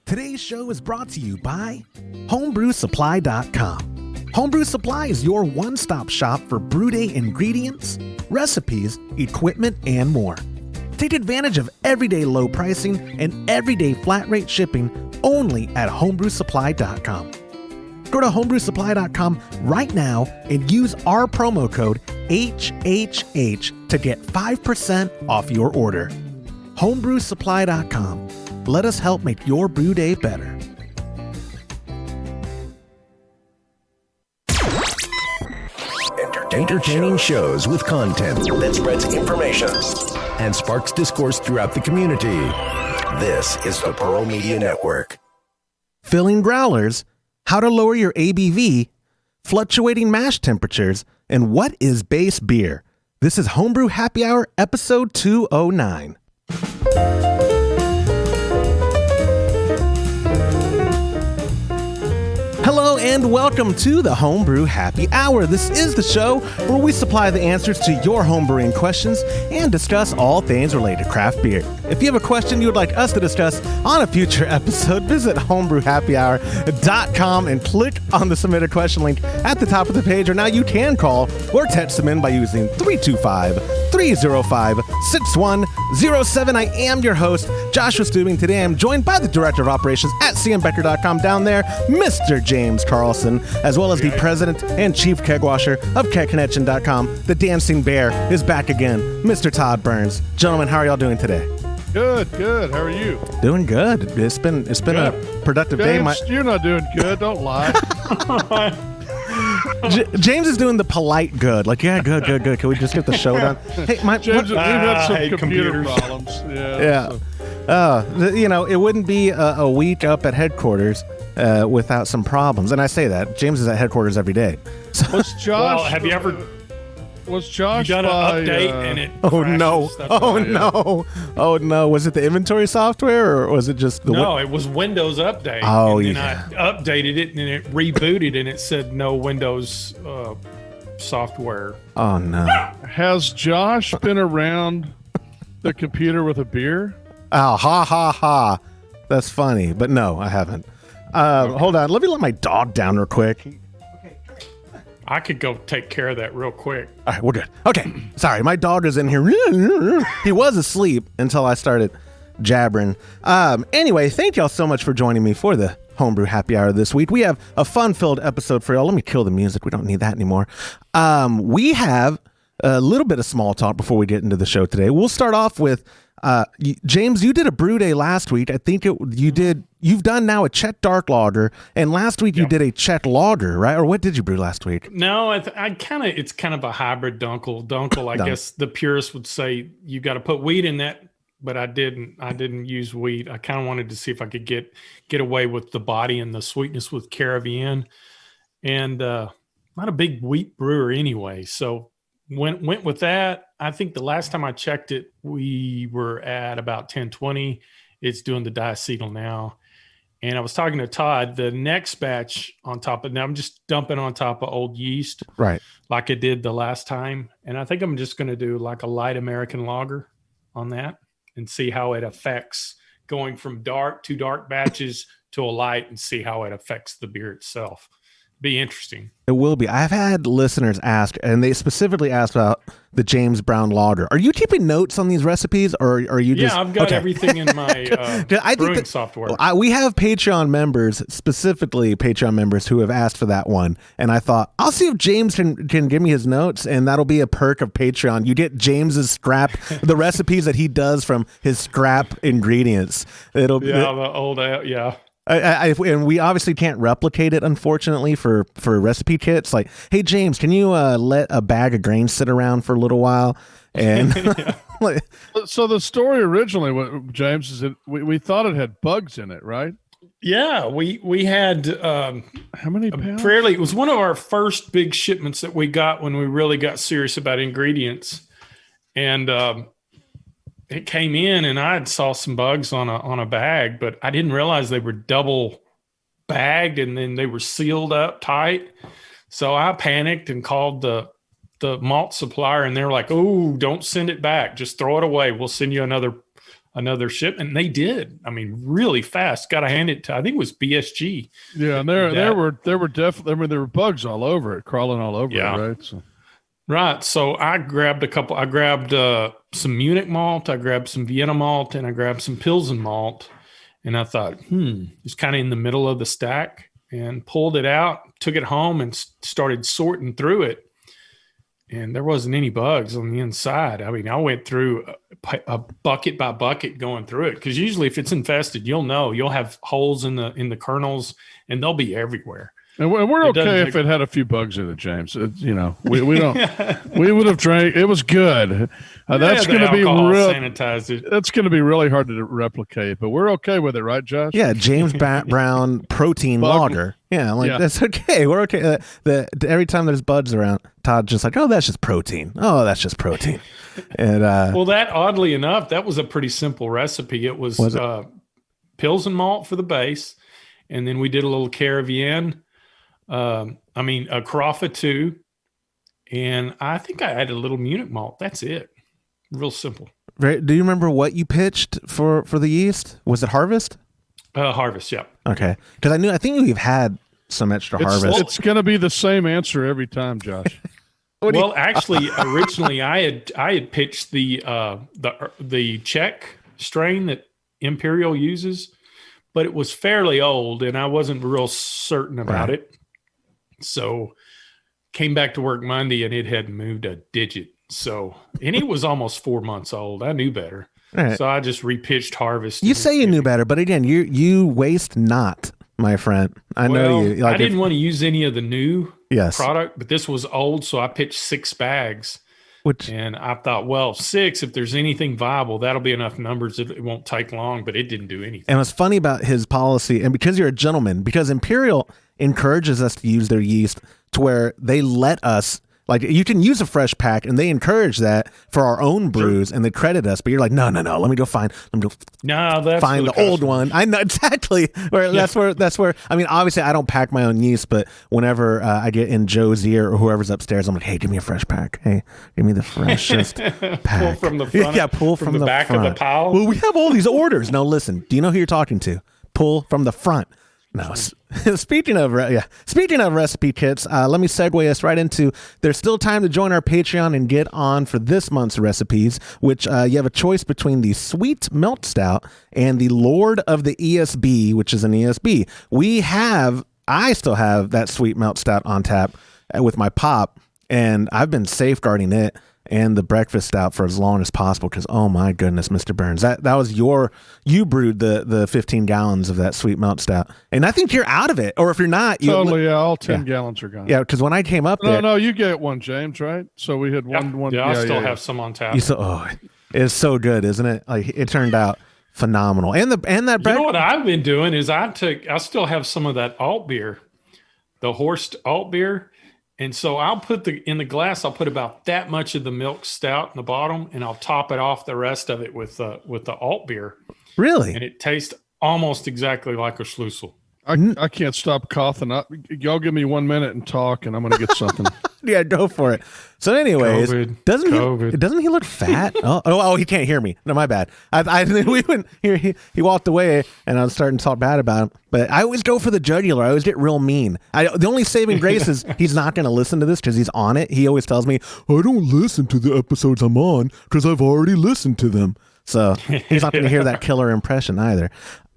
Today's show is brought to you by homebrewsupply.com. Homebrew Supply is your one-stop shop for brew day ingredients, recipes, equipment, and more. Take advantage of everyday low pricing and everyday flat rate shipping only at homebrewsupply.com. Go to homebrewsupply.com right now and use our promo code HHH to get 5% off your order. homebrewsupply.com. Let us help make your brew day better. Entertaining shows with content that spreads information and sparks discourse throughout the community. This is the Pearl Media Network. Filling growlers, how to lower your ABV, fluctuating mash temperatures, and what is base beer. This is Homebrew Happy Hour, episode 209. Hello and welcome to the Homebrew Happy Hour. This is the show where we supply the answers to your homebrewing questions and discuss all things related to craft beer. If you have a question you would like us to discuss on a future episode, visit homebrewhappyhour.com and click on the submit a question link at the top of the page. Or now you can call or text them in by using 325-305-6107. I am your host, Joshua Stubing. Today I'm joined by the Director of Operations at cmbecker.com down there, Mr. James Carlson, as well as the President and Chief Kegwasher of kegconnection.com. The Dancing Bear is back again, Mr. Todd Burns. Gentlemen, how are y'all doing today? Good. How are you? Doing good. It's been good. A productive day. You're not doing good. Don't lie. James is doing the polite good. Like, yeah, good. Can we just get the show done? Hey, James, we've had some computer problems. Yeah. It wouldn't be a week up at headquarters without some problems. And I say that. James is at headquarters every day. So. Was Josh... Well, have you ever... Was Josh done an update and it Oh no! Was it the inventory software or was it just the? No, it was Windows Update. Oh, and then I updated it and then it rebooted and it said no Windows software. Oh no! Has Josh been around the computer with a beer? Oh, ha! That's funny, but no, I haven't. Hold on, let me let my dog down real quick. I could go take care of that real quick. All right, we're good. Okay, sorry, my dog is in here. He was asleep until I started jabbering. Anyway, thank y'all so much for joining me for the Homebrew Happy Hour this week. We have a fun-filled episode for y'all. Let me kill the music. We don't need that anymore. We have a little bit of small talk before we get into the show today. We'll start off with James, you did a brew day last week. I think you've done now a Czech dark lager, and last week you did a Czech lager, right? Or what did you brew last week? No, it's kind of a hybrid dunkel. I guess the purists would say you got to put wheat in that, but I didn't use wheat. I kind of wanted to see if I could get away with the body and the sweetness with Caribbean, and not a big wheat brewer anyway, so went with that. I think the last time I checked it, we were at about 1020. It's doing the diacetyl now. And I was talking to Todd, the next batch on top of, now I'm just dumping on top of old yeast. Right. Like I did the last time. And I think I'm just going to do like a light American lager on that and see how it affects going from two dark batches to a light and see how it affects the beer itself. Be interesting. It will be. I've had listeners ask, and they specifically asked about the James Brown lager. Are you keeping notes on these recipes, or are you just... Yeah, I've got everything in my brewing software. We have Patreon members, specifically Patreon members, who have asked for that one, and I thought, I'll see if James can give me his notes, and that'll be a perk of Patreon. You get James's scrap, the recipes that he does from his scrap ingredients. The old, and we obviously can't replicate it, unfortunately, for recipe kits. Like, hey, James, can you let a bag of grains sit around for a little while? And so the story originally, James, is that we thought it had bugs in it, right? Yeah, we had how many pounds? It was one of our first big shipments that we got when we really got serious about ingredients, and it came in and I saw some bugs on a bag, but I didn't realize they were double bagged and then they were sealed up tight. So I panicked and called the malt supplier, and they were like, "Oh, don't send it back. Just throw it away. We'll send you another another shipment. And they did. I mean, really fast. Got to hand it to, I think it was BSG. Yeah, and there were definitely, I mean, there were bugs all over it, crawling all over it, right? So. Right. So I grabbed some Munich malt, I grabbed some Vienna malt, and I grabbed some Pilsen malt. And I thought, it's kind of in the middle of the stack, and pulled it out, took it home, and started sorting through it. And there wasn't any bugs on the inside. I mean, I went through a bucket by bucket going through it, because usually if it's infested, you'll have holes in the kernels, and they'll be everywhere. And we're okay if it had a few bugs in it, James. We don't. We would have drank. It was good. That's going to be sanitized. That's going to be really hard to replicate, but we're okay with it, right, Josh? Yeah, James Brown protein lager. Yeah, that's okay. We're okay. Every time there's buds around, Todd's just like, oh, that's just protein. Oh, that's just protein. And well, that oddly enough, that was a pretty simple recipe. It was Pilsen malt for the base, and then we did a little Caravienne. A Carafa too, and I think I added a little Munich malt. That's it. Real simple. Right. Do you remember what you pitched for the yeast? Was it Harvest? Harvest, yeah. Okay, because I think we've had some extra Harvest. It's going to be the same answer every time, Josh. Well, actually, originally I had pitched the Czech strain that Imperial uses, but it was fairly old, and I wasn't real certain about it. So came back to work Monday, and it hadn't moved a digit. And it was almost 4 months old. I knew better. Right. So I just repitched Harvest. You say you knew better, but again, you waste not, my friend. I know you. I didn't want to use any of the new product, but this was old, so I pitched 6 bags. And I thought, 6, if there's anything viable, that'll be enough numbers. It won't take long, but it didn't do anything. And what's funny about his policy, and because you're a gentleman, because Imperial encourages us to use their yeast to where they let us, like, you can use a fresh pack, and they encourage that for our own brews, and they credit us. But you're like, no, let me go find the old one. I know exactly where that's where. I mean, obviously, I don't pack my own yeast, but whenever I get in Joe's ear or whoever's upstairs, I'm like, hey, give me a fresh pack. Hey, give me the freshest pack. Pull from the front. Yeah, pull from the back front of the pile. Well, we have all these orders. Now, listen. Do you know who you're talking to? Pull from the front. No. Speaking of recipe kits, let me segue us right into. There's still time to join our Patreon and get on for this month's recipes, which you have a choice between the Sweet Melt Stout and the Lord of the ESB, which is an ESB. I still have that Sweet Melt Stout on tap with my pop, and I've been safeguarding it and the breakfast stout for as long as possible, because oh my goodness, Mr. Burns, that was you brewed the 15 gallons of that Sweet Melt Stout, and I think you're out of it, or if you're not, all 10 gallons are gone. Yeah, because when I came up no, you get one, James, right? So we had one. Yeah, I still have some on tap. It's so good, isn't it? Like, it turned out phenomenal, and that bread. You know what I've been doing is I still have some of that alt beer, the Horst alt beer. And so I'll put in the glass, I'll put about that much of the milk stout in the bottom, and I'll top it off the rest of it with the alt beer. Really? And it tastes almost exactly like a Schlussel. I can't stop coughing up. Y'all give me 1 minute and talk, and I'm going to get something. Yeah, go for it. So anyways, doesn't he look fat? Oh, he can't hear me. No, my bad. We went here. He walked away, and I was starting to talk bad about him. But I always go for the jugular. I always get real mean. The only saving grace is he's not going to listen to this because he's on it. He always tells me, I don't listen to the episodes I'm on because I've already listened to them. So he's not going to hear that killer impression either.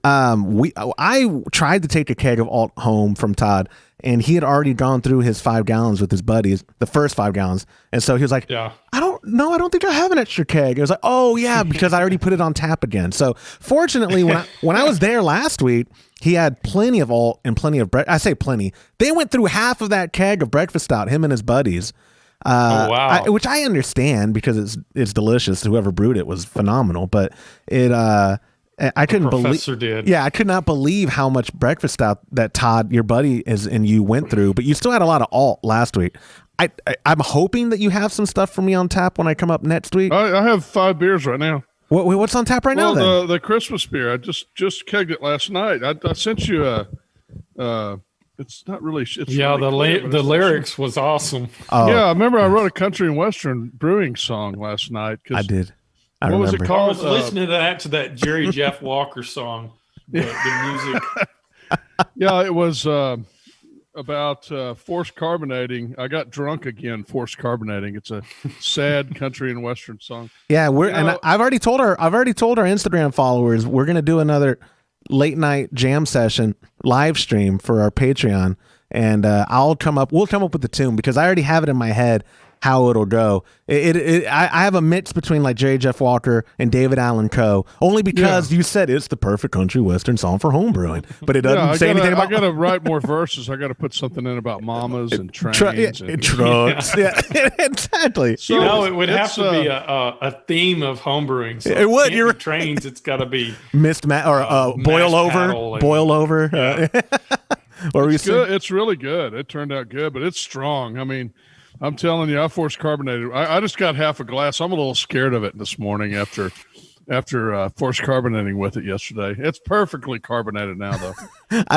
I tried to take a keg of alt home from Todd, and he had already gone through his 5 gallons with his buddies, the first 5 gallons. And so he was like, I don't think I have an extra keg. I was like, oh yeah, because I already put it on tap again. So fortunately, when I was there last week, he had plenty of alt and plenty of I say plenty. They went through half of that keg of breakfast stout, him and his buddies. Wow. Which I understand because it's delicious. Whoever brewed it was phenomenal, but I couldn't believe. Yeah, I could not believe how much breakfast stout that Todd, your buddy, and you went through. But you still had a lot of alt last week. I'm hoping that you have some stuff for me on tap when I come up next week. I have 5 beers right now. What's on tap right now? Then the Christmas beer. I just kegged it last night. I sent you a. It's not really. It's really the lyrics was awesome. Oh. Yeah, I remember I wrote a country and western brewing song last night. I did. I What was remember. it I called? was listening to that Jerry Jeff Walker song, the music. Yeah, it was about forced carbonating. I got drunk again. Forced carbonating. It's a sad country and western song. Yeah, I've already told our Instagram followers we're gonna do another late night jam session live stream for our Patreon, and we'll come up with the tune because I already have it in my head how it'll go. I have a mix between like Jerry Jeff Walker and David Allan Coe, only because you said it's the perfect country western song for homebrewing, but it doesn't say anything about. I gotta write more verses. I gotta put something in about mamas and trains and trucks. Yeah, exactly. So it would have to be a theme of homebrewing. So it would. You're trains. It's got to be boil over. It's really good. It turned out good, but it's strong. I mean, I'm telling you, I forced carbonated. I just got half a glass. I'm a little scared of it this morning after forced carbonating with it yesterday. It's perfectly carbonated now, though.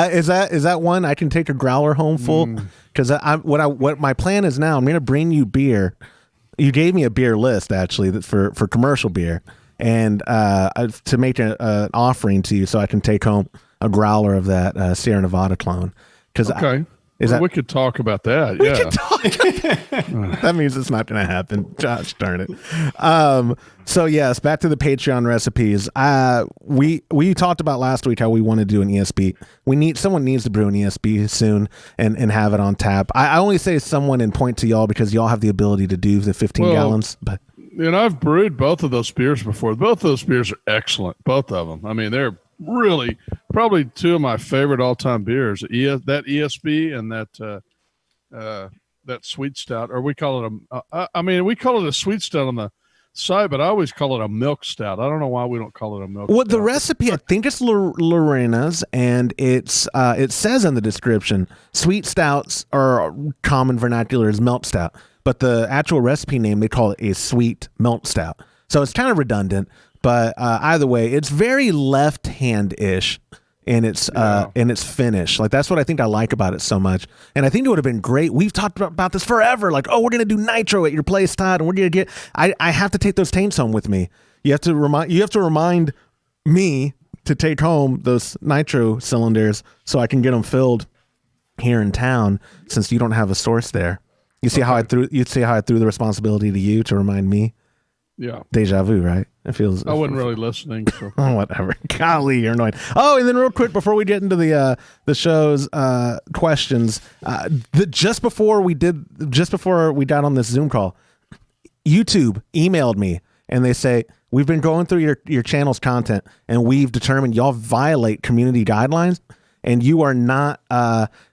Is that one I can take a growler home full? Because what my plan is now, I'm going to bring you beer. You gave me a beer list actually for commercial beer, and to make an offering to you, so I can take home a growler of that Sierra Nevada clone. Okay. We could talk about that. That means it's not going to happen. Josh, darn it. So yes, back to the Patreon recipes. We talked about last week how we want to do an ESB. Someone needs to brew an ESB soon and have it on tap. I only say someone and point to y'all because y'all have the ability to do the 15 gallons. But I've brewed both of those beers before. Both of those beers are excellent. Both of them. I mean, they're really probably two of my favorite all-time beers. That ESB and that sweet stout, or we call it we call it a sweet stout on the side, but I always call it a milk stout. I don't know why we don't call it a milk stout. The recipe, I think it's Lorena's, and it says in the description, sweet stouts are common vernacular as milk stout, but the actual recipe name, they call it a sweet milk stout. So it's kind of redundant. But either way, it's very left-hand-ish in its finish. Like that's what I think I like about it so much. And I think it would have been great. We've talked about this forever. Like, we're gonna do nitro at your place, Todd, and we're gonna get. I have to take those taints home with me. You have to remind me to take home those nitro cylinders so I can get them filled here in town. Since you don't have a source there, you see how I threw the responsibility to you to remind me. Yeah. Deja vu, right? It feels. I wasn't really listening. So. Oh, whatever. Golly, you're annoying. Oh, and then real quick before we get into the show's questions, just before we got on this Zoom call, YouTube emailed me and they say, we've been going through your channel's content and we've determined y'all violate community guidelines and you are not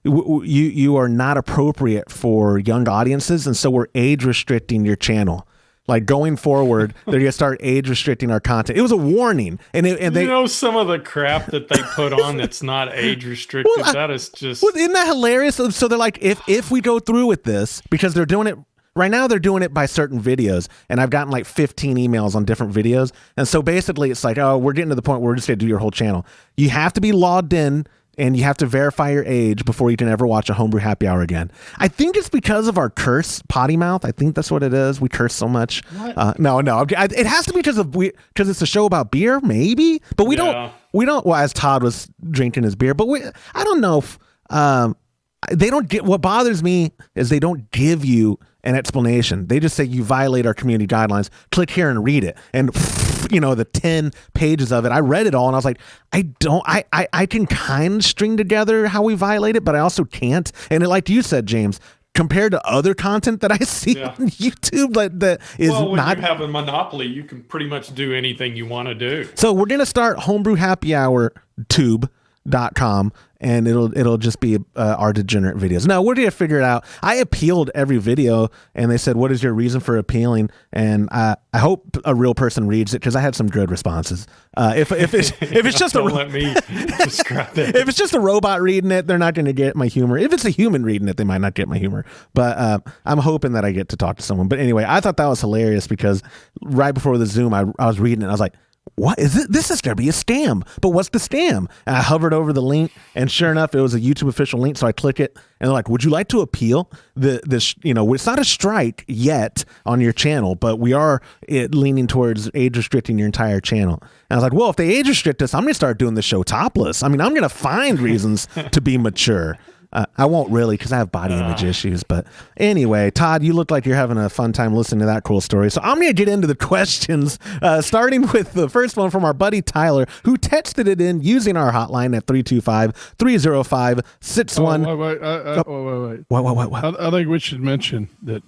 you are not appropriate for young audiences, and so we're age restricting your channel. Like going forward, they're gonna start age restricting our content. It was a warning, and they some of the crap that they put on that's not age restricted. That is just isn't that hilarious? So they're like, if we go through with this, because they're doing it right now, they're doing it by certain videos, and I've gotten like 15 emails on different videos, and so basically it's like, we're getting to the point where we're just gonna do your whole channel. You have to be logged in. And you have to verify your age before you can ever watch a Homebrew Happy Hour again. I think it's because of our curse potty mouth. I think that's what it is. We curse so much. No. It has to be because it's a show about beer, maybe. But we don't. Well, as Todd was drinking his beer, but I don't know if they don't get. What bothers me is they don't give you an explanation. They just say you violate our community guidelines. Click here and read it. And the 10 pages of it. I read it all and I was like, I can kind of string together how we violate it, but I also can't. And like you said, James, compared to other content that I see on YouTube that is when not. you have a monopoly, you can pretty much do anything you want to do. So we're going to start Homebrew Happy Hour tube.com. And it'll just be our degenerate videos. No, we're gonna figure it out. I appealed every video, and they said, "What is your reason for appealing?" And I hope a real person reads it because I had some good responses. If it's just let me describe that. If it's just a robot reading it, they're not going to get my humor. If it's a human reading it, they might not get my humor. But I'm hoping that I get to talk to someone. But anyway, I thought that was hilarious because right before the Zoom, I was reading it. I was like, what is it? This is going to be a scam. But what's the scam? And I hovered over the link, and sure enough, it was a YouTube official link. So I click it, and they're like, would you like to appeal? This, it's not a strike yet on your channel, but we are leaning towards age restricting your entire channel. And I was like, well, if they age restrict us, I'm going to start doing the show topless. I mean, I'm going to find reasons to be mature. I won't really, because I have body image issues. But anyway, Todd, you look like you're having a fun time listening to that cool story. So I'm going to get into the questions, starting with the first one from our buddy Tyler, who texted it in using our hotline at 325-305-61. Wait. I think we should mention that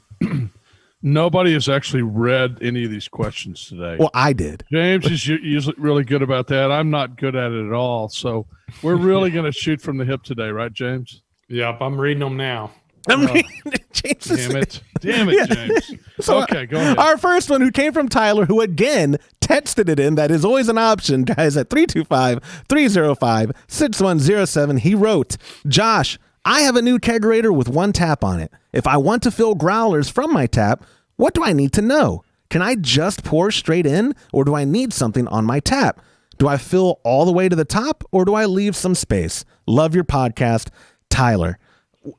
nobody has actually read any of these questions today. Well, I did. James is usually really good about that. I'm not good at it at all. So we're really going to shoot from the hip today, right, James? Yep, I'm reading them now. James Damn it, James. So okay, go ahead. Our first one, who came from Tyler, who again texted it in. That is always an option, guys, at 325-305-6107. He wrote, Josh, I have a new kegerator with one tap on it. If I want to fill growlers from my tap, what do I need to know? Can I just pour straight in, or do I need something on my tap? Do I fill all the way to the top, or do I leave some space? Love your podcast, Tyler.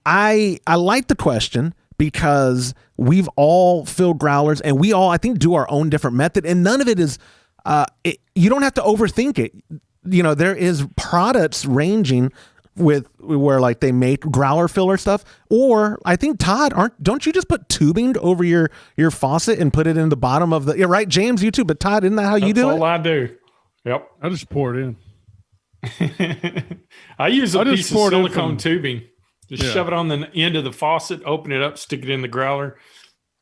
I like the question because we've all filled growlers, and we all, I think, do our own different method, and none of it is, you don't have to overthink it. There is products ranging with where like they make growler filler stuff, or I think, Todd, don't you just put tubing over your faucet and put it in the bottom of the, right, James, you too, but Todd, isn't that how you do it? That's all I do. Yep. I just pour it in. I use a piece of silicone tubing. Just shove it on the end of the faucet, open it up, stick it in the growler.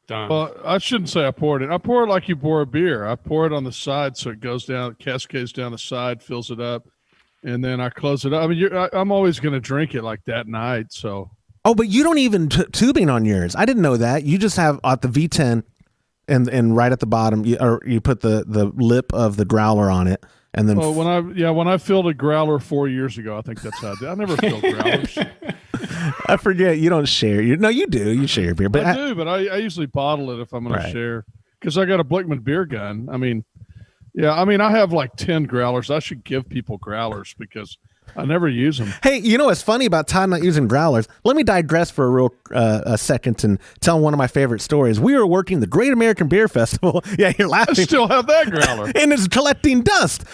Done. Well, I shouldn't say I poured it. I pour it like you pour a beer. I pour it on the side so it goes down, cascades down the side, fills it up, and then I close it up. I mean, I'm always going to drink it like that night. So. Oh, but you don't even tubing on yours. I didn't know that. You just have at the V10 and right at the bottom, you put the lip of the growler on it. And then when I filled a growler 4 years ago, I think that's how I did. I never filled growlers. I forget you don't share. No, you do. You share your beer, but I do. But I usually bottle it if I'm going to share, because I got a Blickman beer gun. I mean, I have like 10 growlers. I should give people growlers because I never use them. Hey, you know what's funny about Todd not using growlers? Let me digress for a second and tell one of my favorite stories. We were working the Great American Beer Festival. Yeah, you're laughing. I still have that growler. And it's collecting dust.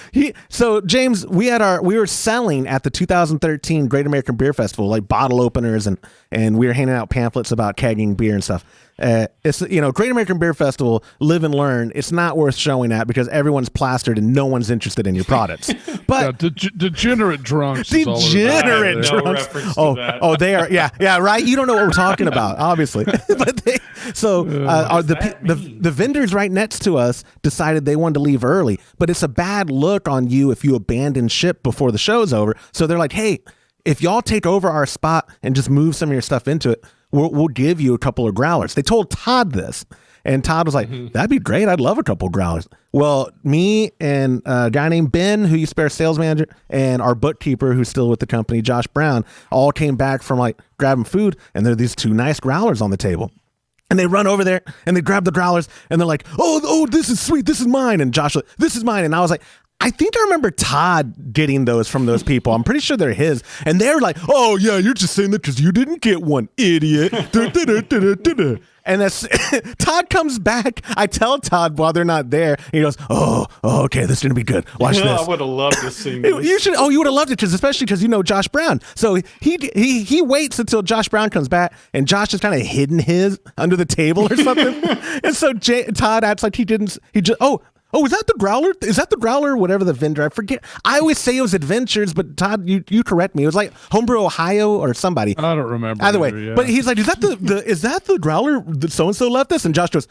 So James, we were selling at the 2013 Great American Beer Festival, like bottle openers, and we were handing out pamphlets about kegging beer and stuff. It's Great American Beer Festival, live and learn. It's not worth showing at because everyone's plastered and no one's interested in your products. But degenerate drunks. Degenerate drunks. No they are. Yeah, right. You don't know what we're talking about, obviously. But the vendors right next to us decided they wanted to leave early, but it's a bad look on you if you abandon ship before the show's over. So they're like, hey, if y'all take over our spot and just move some of your stuff into it, we'll give you a couple of growlers. They told Todd this, and Todd was like, that'd be great. I'd love a couple of growlers. Well, me and a guy named Ben, who used to be our sales manager, and our bookkeeper, who's still with the company, Josh Brown, all came back from like grabbing food, and there are these two nice growlers on the table. And they run over there and they grab the growlers and they're like, oh, this is sweet. This is mine. And Josh, this is mine. And I was like, I think I remember Todd getting those from those people. I'm pretty sure they're his. And they're like, oh, yeah, you're just saying that because you didn't get one, idiot. And that's Todd comes back. I tell Todd while they're not there. And he goes, oh, okay, this is going to be good. Watch this. I would have loved to see this. You would have loved it, especially because you know Josh Brown. So he waits until Josh Brown comes back, and Josh is kind of hidden his under the table or something. And so Todd acts like he just, oh, is that the growler? Is that the growler? Whatever the vendor, I forget. I always say it was Adventures, but Todd, you correct me. It was like Homebrew Ohio or somebody. I don't remember. Either way, but he's like, is that the growler that so and so left us? And Josh goes,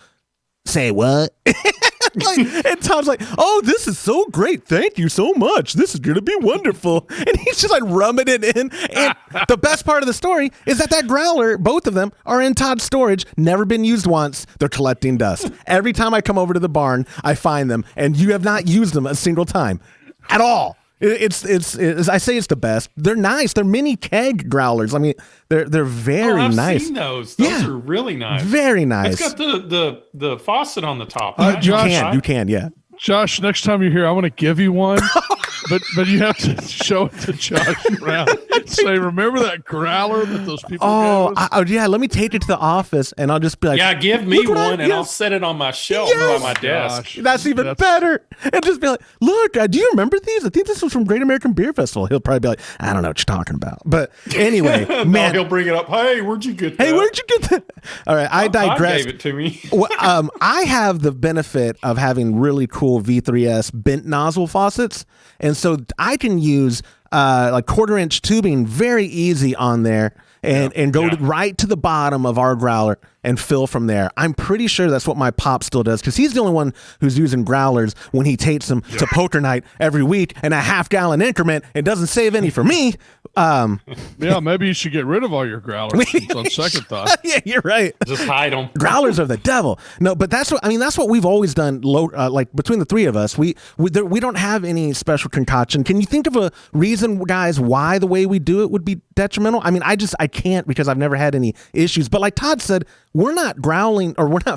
say what? And Tom's like, oh, this is so great. Thank you so much. This is going to be wonderful. And he's just like rumming it in. And the best part of the story is that growler, both of them, are in Todd's storage, never been used once. They're collecting dust. Every time I come over to the barn, I find them, and you have not used them a single time at all. It's I say it's the best. They're nice. They're mini keg growlers. I mean, they're very I've nice. Seen those. Those are really nice. Very nice. It's got the faucet on the top. You can, yeah. Josh, next time you're here, I want to give you one, but you have to show it to Josh Brown. Say, remember that growler that those people gave us? Yeah. Let me take it to the office, and I'll just be like, yeah, give me one, and I'll set it on my shelf by my desk. Gosh, that's even better. And just be like, look, do you remember these? I think this was from Great American Beer Festival. He'll probably be like, I don't know what you're talking about. But anyway, man, he'll bring it up. Hey, where'd you get that? Hey, where'd you get that? All right, I digress. Todd gave it to me. Well, I have the benefit of having really cool V3S bent nozzle faucets, and so I can use like 1/4-inch tubing very easy on there and go right to the bottom of our growler and fill from there. I'm pretty sure that's what my pop still does, because he's the only one who's using growlers when he takes them to poker night every week in a half-gallon increment and doesn't save any for me. Yeah, maybe you should get rid of all your growlers. On second thought. Yeah, you're right. Just hide them. Growlers are the devil. No, but that's what we've always done. Like between the three of us, we don't have any special concoction. Can you think of a reason, guys, why the way we do it would be detrimental? I mean, I can't, because I've never had any issues. But like Todd said, we're not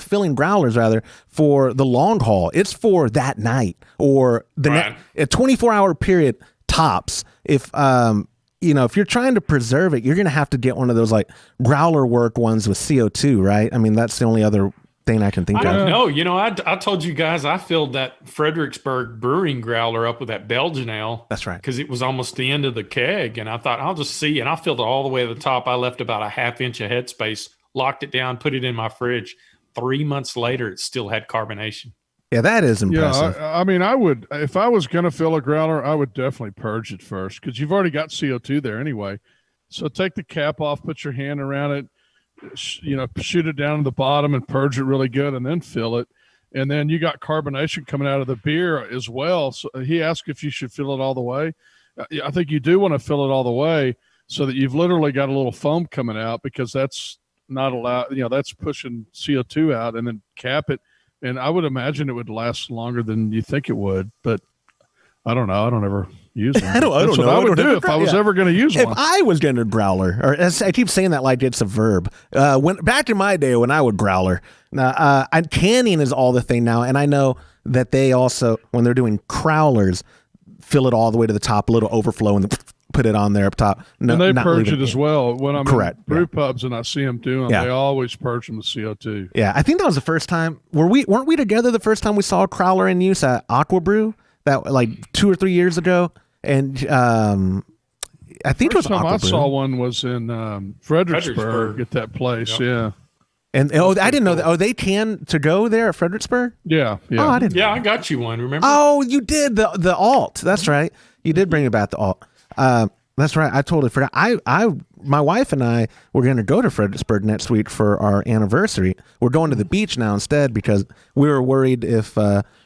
filling growlers rather for the long haul. It's for that night or a 24-hour period tops. If if you're trying to preserve it, you're going to have to get one of those like growler work ones with CO2, right? I mean, that's the only other thing I can think of. I don't know. I told you guys I filled that Fredericksburg brewing growler up with that Belgian ale. That's right. Because it was almost the end of the keg. And I thought, I'll just see. And I filled it all the way to the top. I left about a 1/2 inch of headspace, locked it down, put it in my fridge. 3 months later, it still had carbonation. Yeah, that is impressive. Yeah, I mean, I would, if I was going to fill a growler, I would definitely purge it first, because you've already got CO2 there anyway. So take the cap off, put your hand around it, shoot it down to the bottom and purge it really good, and then fill it. And then you got carbonation coming out of the beer as well. So he asked if you should fill it all the way. I think you do want to fill it all the way so that you've literally got a little foam coming out, because that's not allowed. That's pushing CO2 out, and then cap it. And I would imagine it would last longer than you think it would, but I don't know. I don't ever use them. I don't know. What I would do if I was ever going to use one. If I was going to growler, or I keep saying that like it's a verb. Back in my day when I would growler, now canning is all the thing now, and I know that they also, when they're doing crowlers, fill it all the way to the top, a little overflow, and put it on there up top. No, and they purge it as well. When I'm in brew pubs and I see them doing them, they always purge them with CO2. Yeah, I think that was the first time. Weren't we together the first time we saw a crowler in use at Aqua Brew? That like 2 or 3 years ago, and I think first it was time Aqua Brew. I saw one was in Fredericksburg at that place. Yep. Yeah. And I didn't know that. Oh, they can to go there at Fredericksburg? Yeah. Oh, I didn't. Yeah, I got you one. Remember? Oh, you did the alt. That's right. You did bring about the alt. That's right. I totally forgot. My wife and I were going to go to Fredericksburg next week for our anniversary. We're going to the beach now instead, because we were worried if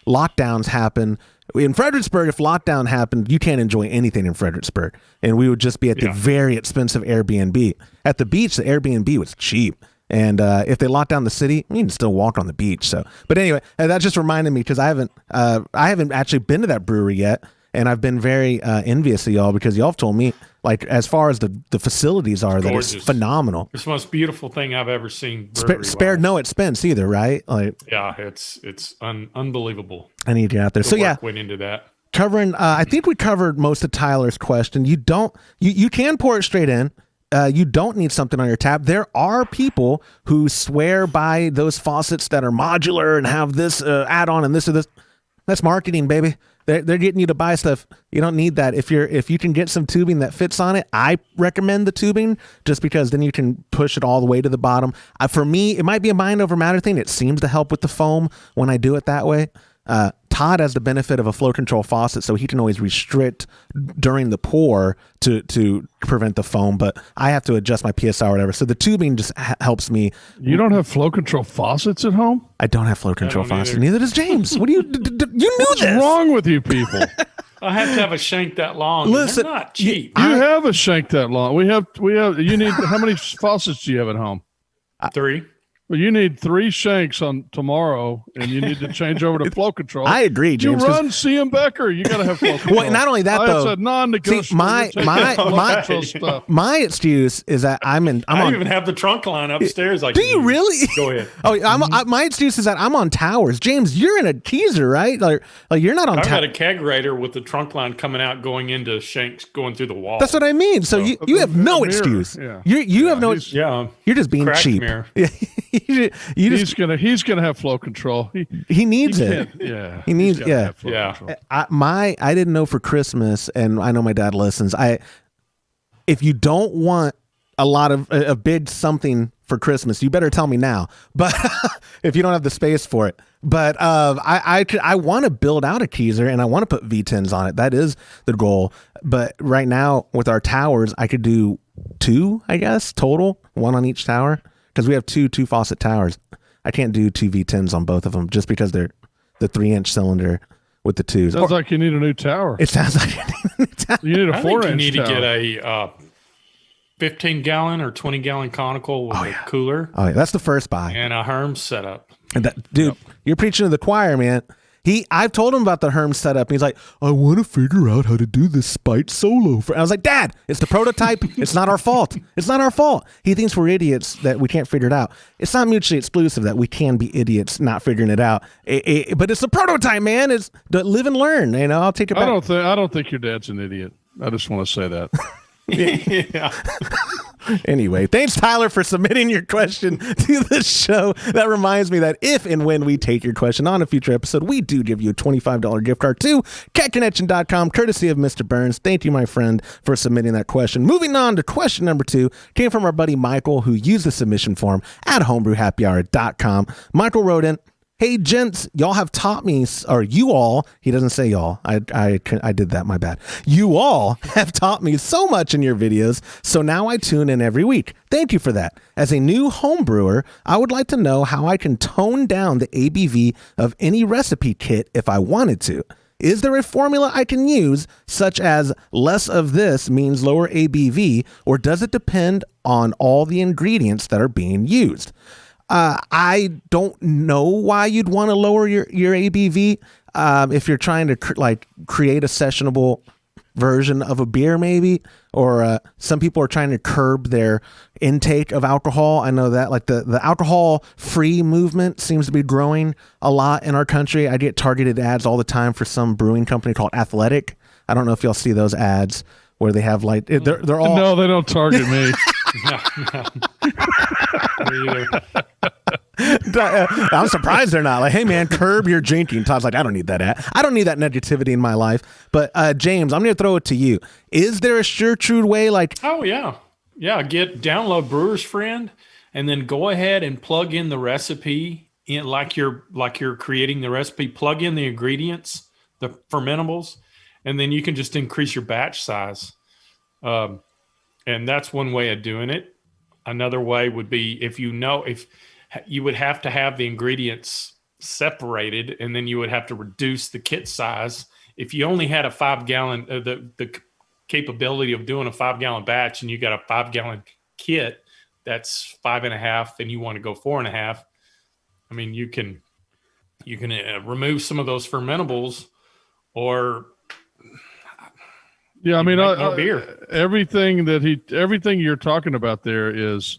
lockdowns happen. In Fredericksburg, if lockdown happened, you can't enjoy anything in Fredericksburg. And we would just be at the very expensive Airbnb. At the beach, the Airbnb was cheap. And if they lock down the city, you can still walk on the beach. So, but anyway, that just reminded me, because I haven't actually been to that brewery yet. And I've been very envious of y'all, because y'all have told me, like, as far as the facilities are, that it's phenomenal. It's the most beautiful thing I've ever seen. Spared no expense either, right? Like, yeah, it's unbelievable. I need to get out there. So went into that. Covering, I think we covered most of Tyler's question. You can pour it straight in. You don't need something on your tap. There are people who swear by those faucets that are modular and have this add-on and this or this. That's marketing, baby. They're getting you to buy stuff. You don't need that. If you can get some tubing that fits on it, I recommend the tubing, just because then you can push it all the way to the bottom. For me, it might be a mind over matter thing. It seems to help with the foam when I do it that way. Todd has the benefit of a flow control faucet, so he can always restrict during the pour to prevent the foam, but I have to adjust my PSI or whatever. So the tubing just helps me. You don't have flow control faucets at home? I don't have flow control faucets. Neither does James. What do you knew What's this? What's wrong with you people? I have to have a shank that long. Listen, they're not cheap. You have a shank that long. We have. You need how many faucets do you have at home? 3. Well, you need 3 shanks on tomorrow, and you need to change over to flow control. I agree, James. You run CM Becker. You got to have flow control. Well, not only that though. It's a non-negotiable. See, my excuse is that I don't even have the trunk line upstairs. Do you really? Go ahead. My excuse is that I'm on towers. James, you're in a teaser, right? Like you're not on. I've got a kegerator with the trunk line coming out, going into shanks, going through the wall. That's what I mean. So you have no excuse. Yeah. You have no. Yeah. You're just being cheap. Mirror. He's gonna have flow control. He needs it. Yeah. He needs. Yeah. Control. I didn't know for Christmas, and I know my dad listens. If you don't want a lot of a big something for Christmas, you better tell me now. But if you don't have the space for it, but I want to build out a keezer and I want to put V10s on it. That is the goal. But right now with our towers, I could do 2, I guess, total, 1 on each tower, because we have two faucet towers. I can't do 2 V10s on both of them just because they're the 3-inch cylinder with the 2s. Sounds like you need a new tower. It sounds like I need a new tower. You need a 4-inch tower. You need to get a 15-gallon or 20-gallon conical with a cooler. Oh, yeah, that's the first buy. And a Herm setup. And dude, You're preaching to the choir, man. I've told him about the Herm setup, and he's like, I want to figure out how to do this spite solo. I was like, Dad, it's the prototype. It's not our fault. It's not our fault. He thinks we're idiots that we can't figure it out. It's not mutually exclusive that we can be idiots not figuring it out. But it's the prototype, man. It's the live and learn. I'll take it back. I don't think your dad's an idiot. I just want to say that. Yeah. Anyway, thanks, Tyler, for submitting your question to the show. That reminds me that if and when we take your question on a future episode, we do give you a $25 gift card to catconnection.com, courtesy of Mr. Burns. Thank you, my friend, for submitting that question. Moving on to question number 2, came from our buddy Michael, who used the submission form at homebrewhappyhour.com. Michael wrote in, hey, gents, y'all have taught me, or you all, he doesn't say y'all. I did that, my bad. You all have taught me so much in your videos, so now I tune in every week. Thank you for that. As a new home brewer, I would like to know how I can tone down the ABV of any recipe kit if I wanted to. Is there a formula I can use, such as less of this means lower ABV, or does it depend on all the ingredients that are being used? I don't know why you'd want to lower your ABV if you're trying to create a sessionable version of a beer, maybe, or some people are trying to curb their intake of alcohol. I know that the alcohol-free movement seems to be growing a lot in our country. I get targeted ads all the time for some brewing company called Athletic. I don't know if y'all see those ads where they have they're all. No, they don't target me. I'm surprised they're not like, hey man, curb your drinking. Todd's like, I don't need that ad. I don't need that negativity in my life. But James, I'm gonna throw it to you. Is there a sure true way? Oh yeah, download Brewer's Friend, and then go ahead and plug in the recipe in like you're creating the recipe. Plug in the ingredients, the fermentables, and then you can just increase your batch size. And that's one way of doing it. Another way would be if you would have to have the ingredients separated, and then you would have to reduce the kit size. If you only had a 5-gallon, the capability of doing a 5-gallon batch, and you got a 5-gallon kit that's 5.5, and you want to go 4.5. I mean, you can remove some of those fermentables, or yeah, I mean, beer. Everything you're talking about there is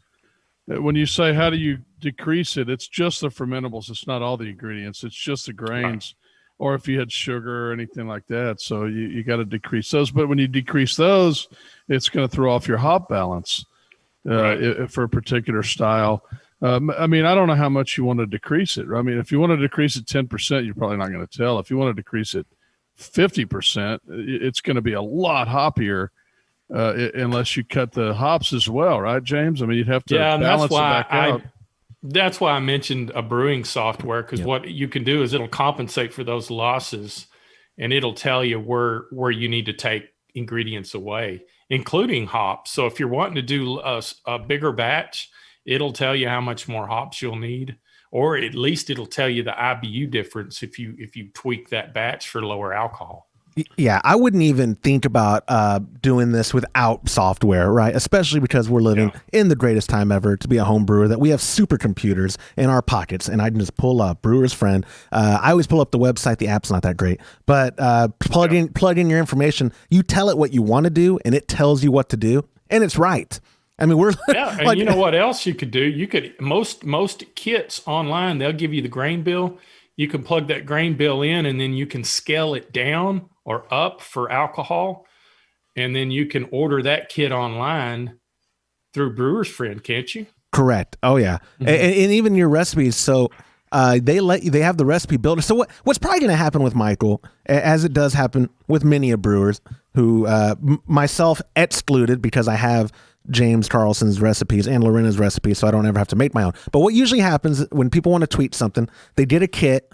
when you say how do you decrease it, it's just the fermentables. It's not all the ingredients. It's just the grains, or if you had sugar or anything like that. So you got to decrease those. But when you decrease those, it's going to throw off your hop balance for a particular style. I mean, I don't know how much you want to decrease it. I mean, if you want to decrease it 10%, you're probably not going to tell. If you want to decrease it 50%, it's going to be a lot hoppier unless you cut the hops as well, right, James? I mean, you'd have to balance it back out. That's why I mentioned a brewing software, because what you can do is it'll compensate for those losses, and it'll tell you where you need to take ingredients away, including hops. So if you're wanting to do a bigger batch, it'll tell you how much more hops you'll need, or at least it'll tell you the IBU difference if you tweak that batch for lower alcohol. Yeah, I wouldn't even think about doing this without software, right? Especially because we're living in the greatest time ever to be a home brewer, that we have supercomputers in our pockets, and I can just pull up Brewer's Friend. I always pull up the website. The app's not that great, but plug in your information. You tell it what you want to do, and it tells you what to do, and it's right. I mean, we're and like, you know what else you could do? You could most kits online, they'll give you the grain bill. You can plug that grain bill in, and then you can scale it down or up for alcohol. And then you can order that kit online through Brewer's Friend, can't you? Correct. Oh yeah. Mm-hmm. And even your recipes. So they have the recipe builder. So what's probably going to happen with Michael, as it does happen with many of brewers who, myself excluded, because I have James Carlson's recipes and Lorena's recipes, so I don't ever have to make my own. But what usually happens when people want to tweet something, they get a kit,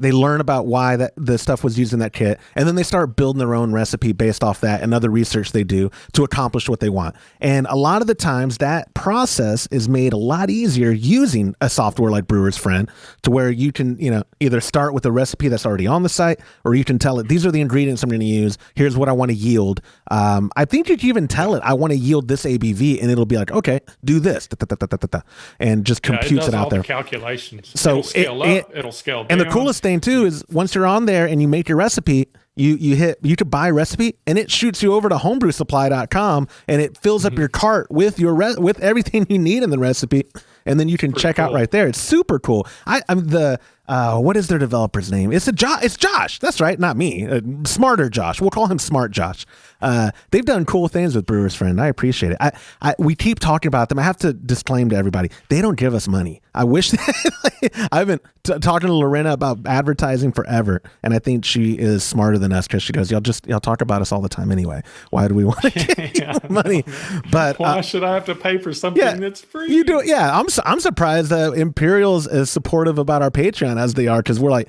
they learn about why that the stuff was used in that kit, and then they start building their own recipe based off that and other research they do to accomplish what they want. And a lot of the times that process is made a lot easier using a software like Brewer's Friend, to where you can, either start with a recipe that's already on the site, or you can tell it, these are the ingredients I'm going to use. Here's what I want to yield. I think you can even tell it, I want to yield this ABV, and it'll be like, okay, do this, and just computes it out all there. The calculations. So it'll scale up, it'll scale down. And the coolest thing too is once you're on there and you make your recipe, you could buy a recipe, and it shoots you over to homebrewsupply.com, and it fills up your cart with with everything you need in the recipe, and then you can check out right there. It's super cool. What is their developer's name? It's Josh. That's right, not me. Smarter Josh. We'll call him Smart Josh. They've done cool things with Brewer's Friend. I appreciate it. We keep talking about them. I have to disclaim to everybody, they don't give us money. I wish I've been talking to Lorena about advertising forever, and I think she is smarter than us, because she goes, y'all talk about us all the time anyway. Why do we want to give you money? But why should I have to pay for something that's free? You do it. Yeah, I'm surprised that Imperial's as supportive about our Patreon as they are, because we're like,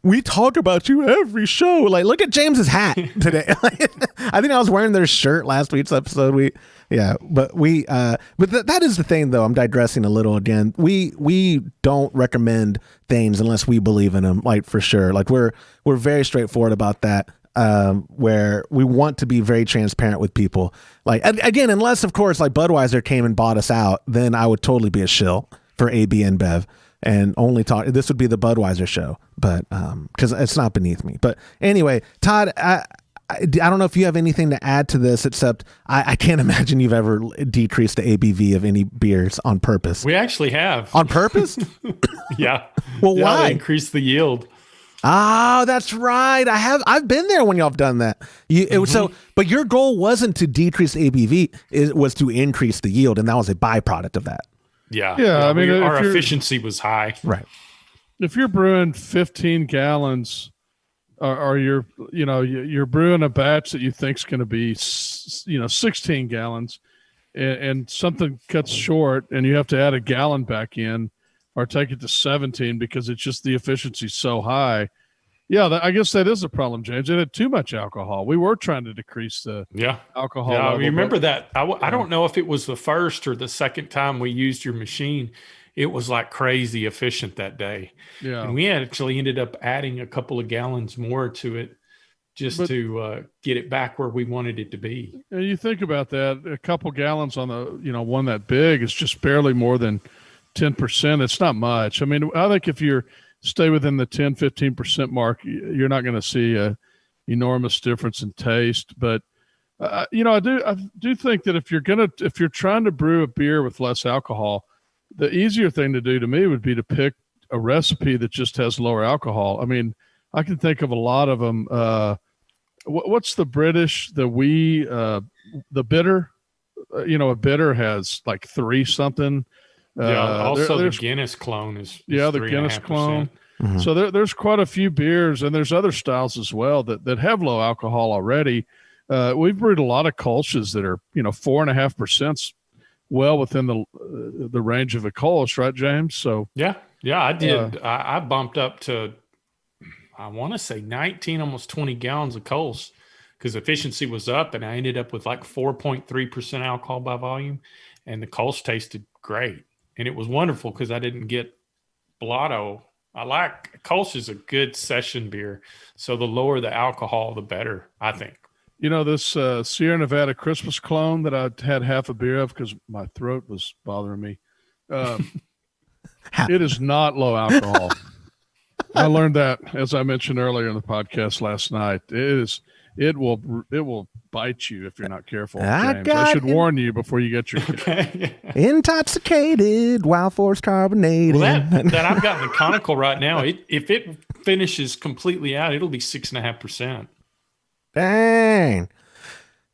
we talk about you every show. Like, look at James's hat today. I think I was wearing their shirt last week's episode. But that is the thing, though. I'm digressing a little again. We don't recommend things unless we believe in them, like, for sure. Like, we're very straightforward about that. Where we want to be very transparent with people. Like, again, unless of course like Budweiser came and bought us out, then I would totally be a shill for AB and Bev and only talk. This would be the Budweiser show, but because it's not beneath me. But anyway, Todd, I don't know if you have anything to add to this, except I can't imagine you've ever decreased the ABV of any beers on purpose. We actually have. On purpose? Yeah. Well, why? To increase the yield. Oh, that's right. I've been there when y'all have done that. But your goal wasn't to decrease the ABV; it was to increase the yield, and that was a byproduct of that. Yeah. I mean, our efficiency was high. Right. If you're brewing 15 gallons, or you're brewing a batch that you think's going to be 16 gallons, and something cuts short, and you have to add a gallon back in, or take it to 17 because it's just the efficiency's so high. Yeah, I guess that is a problem, James. It had too much alcohol. We were trying to decrease the alcohol level. Yeah, remember that. I don't know if it was the first or the second time we used your machine. It was like crazy efficient that day. Yeah. And we actually ended up adding a couple of gallons more to it to get it back where we wanted it to be. And you think about that, a couple gallons on the one that big is just barely more than 10%. It's not much. I mean, I think if you stay within the 10-15% mark, you're not going to see a enormous difference in taste. But I do think that if you're trying to brew a beer with less alcohol, the easier thing to do to me would be to pick a recipe that just has lower alcohol. I mean, I can think of a lot of them. What's the British, the bitter? A bitter has like 3 something. Also the Guinness clone is the Guinness clone. Mm-hmm. So there's quite a few beers, and there's other styles as well that have low alcohol already. We've brewed a lot of Kolsch's that are 4.5%, well within the range of a Kolsch, right, James? So yeah, I did. I bumped up to, I want to say 19, almost 20 gallons of Kolsch, because efficiency was up, and I ended up with like 4.3% alcohol by volume, and the Kolsch tasted great. And it was wonderful because I didn't get blotto Kolsch is a good session beer. So the lower the alcohol, the better, I think. You know, this Sierra Nevada Christmas clone that I had half a beer of because my throat was bothering me. It is not low alcohol. I learned that, as I mentioned earlier in the podcast last night. It will bite you if you're not careful, James. I should warn you before you get your Okay. Intoxicated, Wild Force carbonated. Well, that I've got in the conical right now. If it finishes completely out, it'll be 6.5%. Dang.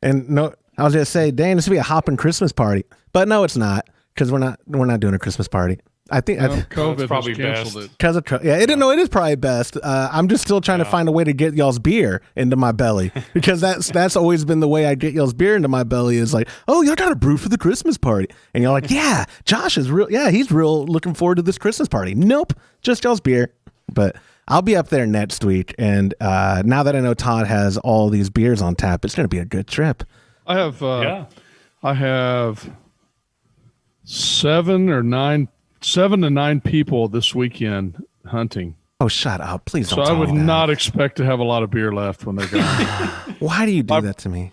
And no, I was just say, dang, this would be a hopping Christmas party. But no, it's not, because we're not doing a Christmas party. I think COVID probably has canceled it. Because of it is probably best. I'm just still trying to find a way to get y'all's beer into my belly, because that's always been the way I get y'all's beer into my belly is like, oh, y'all got to brew for the Christmas party, and y'all like, yeah, Josh is real, he's real looking forward to this Christmas party. Nope, just y'all's beer. But I'll be up there next week, and now that I know Todd has all these beers on tap, it's going to be a good trip. I have 7 to 9 people this weekend hunting. Oh, shut up. Please don't So I tell would me that. not expect to have a lot of beer left when they're gone. Why do you do that to me?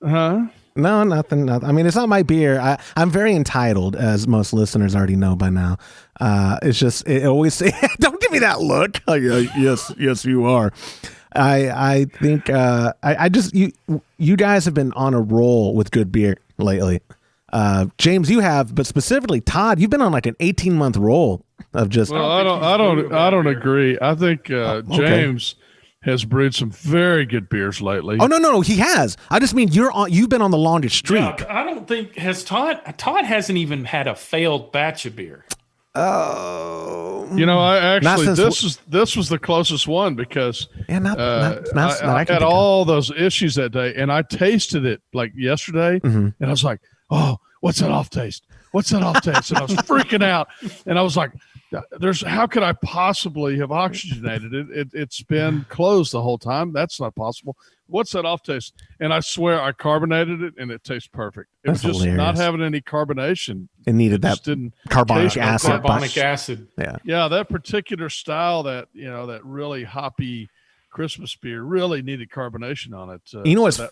Huh? No, nothing. I mean, it's not my beer. I'm very entitled, as most listeners already know by now. It's just, it always say, don't give me that look. Oh, yes, you are. I think, you guys have been on a roll with good beer lately. James, you have, but specifically Todd, you've been on like an 18-month roll of just. Well, I don't agree. I think James has brewed some very good beers lately. Oh no, he has. I just mean you've been on the longest streak. Yeah, I don't think Todd hasn't even had a failed batch of beer. Oh, I actually this was the closest one because I had all those issues that day, and I tasted it like yesterday, and I was like, oh, what's that off taste? What's that off taste? And I was freaking out, and I was like, how could I possibly have oxygenated it? It's been closed the whole time. That's not possible. What's that off taste? And I swear I carbonated it, and it tastes perfect. It was just hilarious. Not having any carbonation. It needed that carbonic acid. Carbonic acid. Yeah, that particular style, that really hoppy Christmas beer really needed carbonation on it.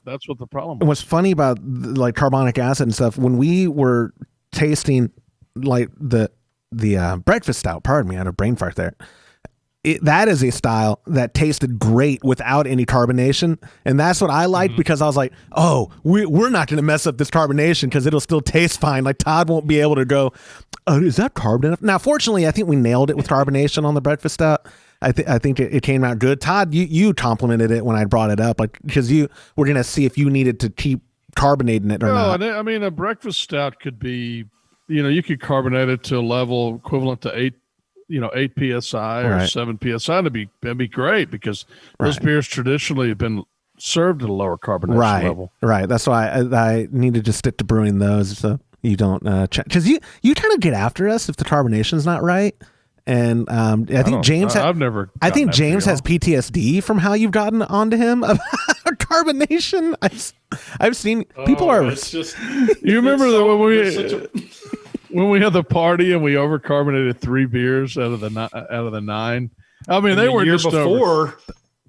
That's what the problem was. What's funny about like carbonic acid and stuff, when we were tasting like the breakfast stout, pardon me, I had a brain fart there. That is a style that tasted great without any carbonation, and that's what I liked because I was like, oh, we're not going to mess up this carbonation because it'll still taste fine. Like Todd won't be able to go, oh, is that carbon enough? Now, fortunately, I think we nailed it with carbonation on the breakfast stout. I think it came out good. Todd, you complimented it when I brought it up, like because you were going to see if you needed to keep carbonating it or not. I mean, a breakfast stout could be, you could carbonate it to a level equivalent to 8 psi or 7 psi. That'd be great because those beers traditionally have been served at a lower carbonation level. Right. That's why I need to just stick to brewing those so you don't check, because you kind of get after us if the carbonation's not right. And I think James has PTSD from how you've gotten onto him about carbonation. I've seen people are. It's just, you remember when we had the party and we overcarbonated 3 beers out of the 9. I mean, they were year just before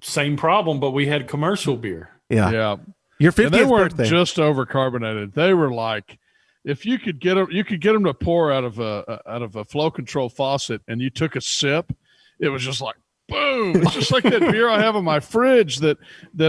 same problem, but we had commercial beer. Yeah. Your 50th they weren't birthday. just overcarbonated. They were like, if you could get them to pour out of a flow control faucet, and you took a sip, it was just like boom. It's just like that beer I have in my fridge that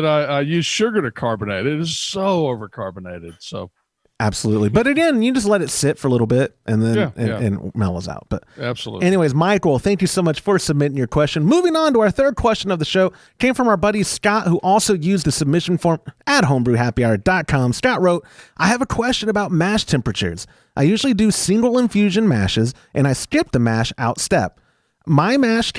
I use sugar to carbonate. It is so overcarbonated. So. Absolutely. But again, you just let it sit for a little bit and then and mellows out. But absolutely. Anyways, Michael, thank you so much for submitting your question. Moving on to our third question of the show, came from our buddy Scott, who also used the submission form at homebrewhappyhour.com. Scott wrote, I have a question about mash temperatures. I usually do single infusion mashes, and I skip the mash out step. My mash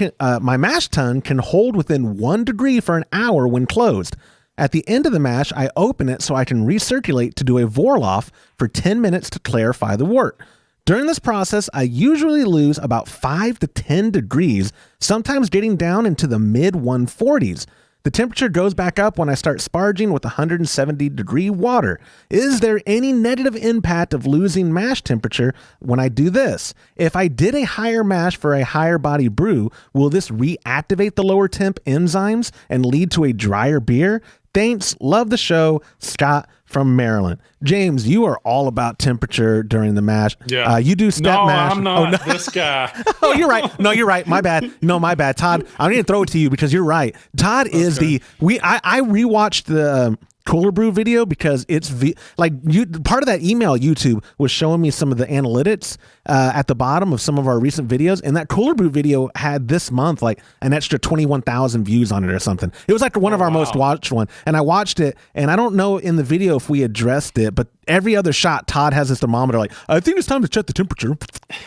tun can hold within 1 degree for an hour when closed. At the end of the mash, I open it so I can recirculate to do a Vorloff for 10 minutes to clarify the wort. During this process, I usually lose about 5 to 10 degrees, sometimes getting down into the mid 140s. The temperature goes back up when I start sparging with 170-degree water. Is there any negative impact of losing mash temperature when I do this? If I did a higher mash for a higher body brew, will this reactivate the lower temp enzymes and lead to a drier beer? Thanks. Love the show. Scott from Maryland. James, you are all about temperature during the mash. Yeah. You do step mash. I'm not. Oh, no. This guy. Oh, you're right. No, you're right. My bad. No, my bad. Todd, I'm going to throw it to you because you're right. Todd is I rewatched the Cooler Brew video because it's part of that email YouTube was showing me some of the analytics at the bottom of some of our recent videos, and that Cooler Brew video had this month like an extra 21,000 views on it or something. It was like one of our most watched one, and I watched it, and I don't know in the video if we addressed it, but every other shot Todd has his thermometer like, I think it's time to check the temperature.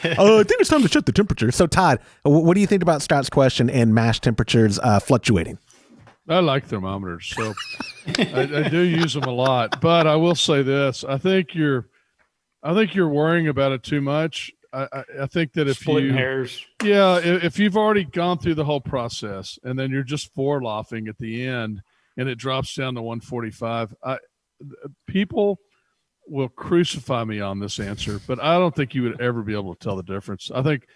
I think it's time to check the temperature. So Todd, what do you think about Scott's question and mash temperatures fluctuating? I like thermometers, so I do use them a lot. But I will say this: I think you're worrying about it too much. I think that if Splitting hairs, if you've already gone through the whole process and then you're just vorlaughing at the end and it drops down to 145, people will crucify me on this answer, but I don't think you would ever be able to tell the difference. I think,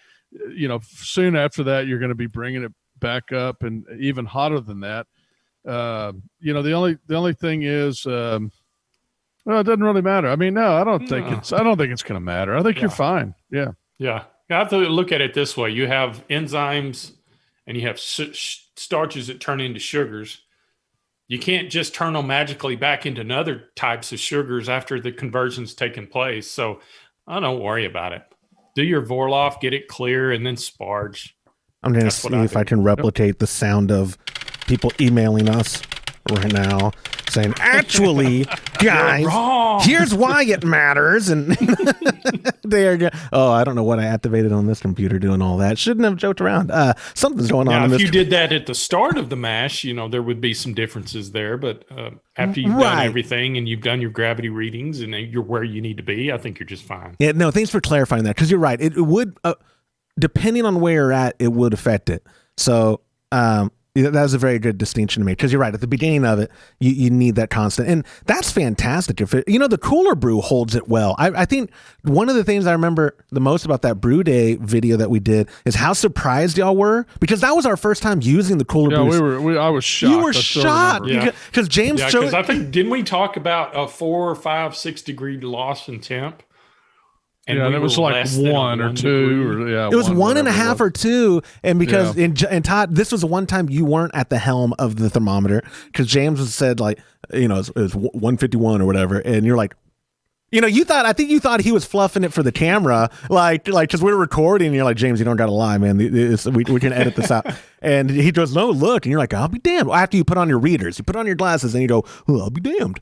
soon after that, you're going to be bringing it back up and even hotter than that. The only thing is, it doesn't really matter. I mean, no, I don't think it's going to matter. I think you're fine. Yeah. Yeah. You have to look at it this way. You have enzymes and you have starches that turn into sugars. You can't just turn them magically back into other types of sugars after the conversion's taken place. So I don't worry about it. Do your Vorloff, get it clear, and then sparge. I'm going to see if I can replicate the sound of people emailing us right now saying, actually, guys, here's why it matters. And I don't know what I activated on this computer doing all that. Shouldn't have joked around. Something's going on. If you did that at the start of the mash, there would be some differences there. But after you've done everything and you've done your gravity readings and you're where you need to be, I think you're just fine. Yeah, no, thanks for clarifying that, because you're right. It would, depending on where you're at, it would affect it. So, that was a very good distinction to make, because you're right. At the beginning of it, you need that constant, and that's fantastic. If the Cooler Brew holds it well. I think one of the things I remember the most about that Brew Day video that we did is how surprised y'all were, because that was our first time using the Cooler Brew. I was shocked. You were shocked because James showed. Because I think, didn't we talk about a 4 or 5, 6 degree loss in temp? And it was like 1 or 2. It was 1.5 or 2. And because, and Todd, this was the one time you weren't at the helm of the thermometer, because James said like, it was 151 or whatever. And you're like, I think you thought he was fluffing it for the camera, like, because we were recording, and you're like, James, you don't got to lie, man. We can edit this out. And he goes, no, look. And you're like, I'll be damned. After you put on your readers, you put on your glasses, and you go, oh, I'll be damned.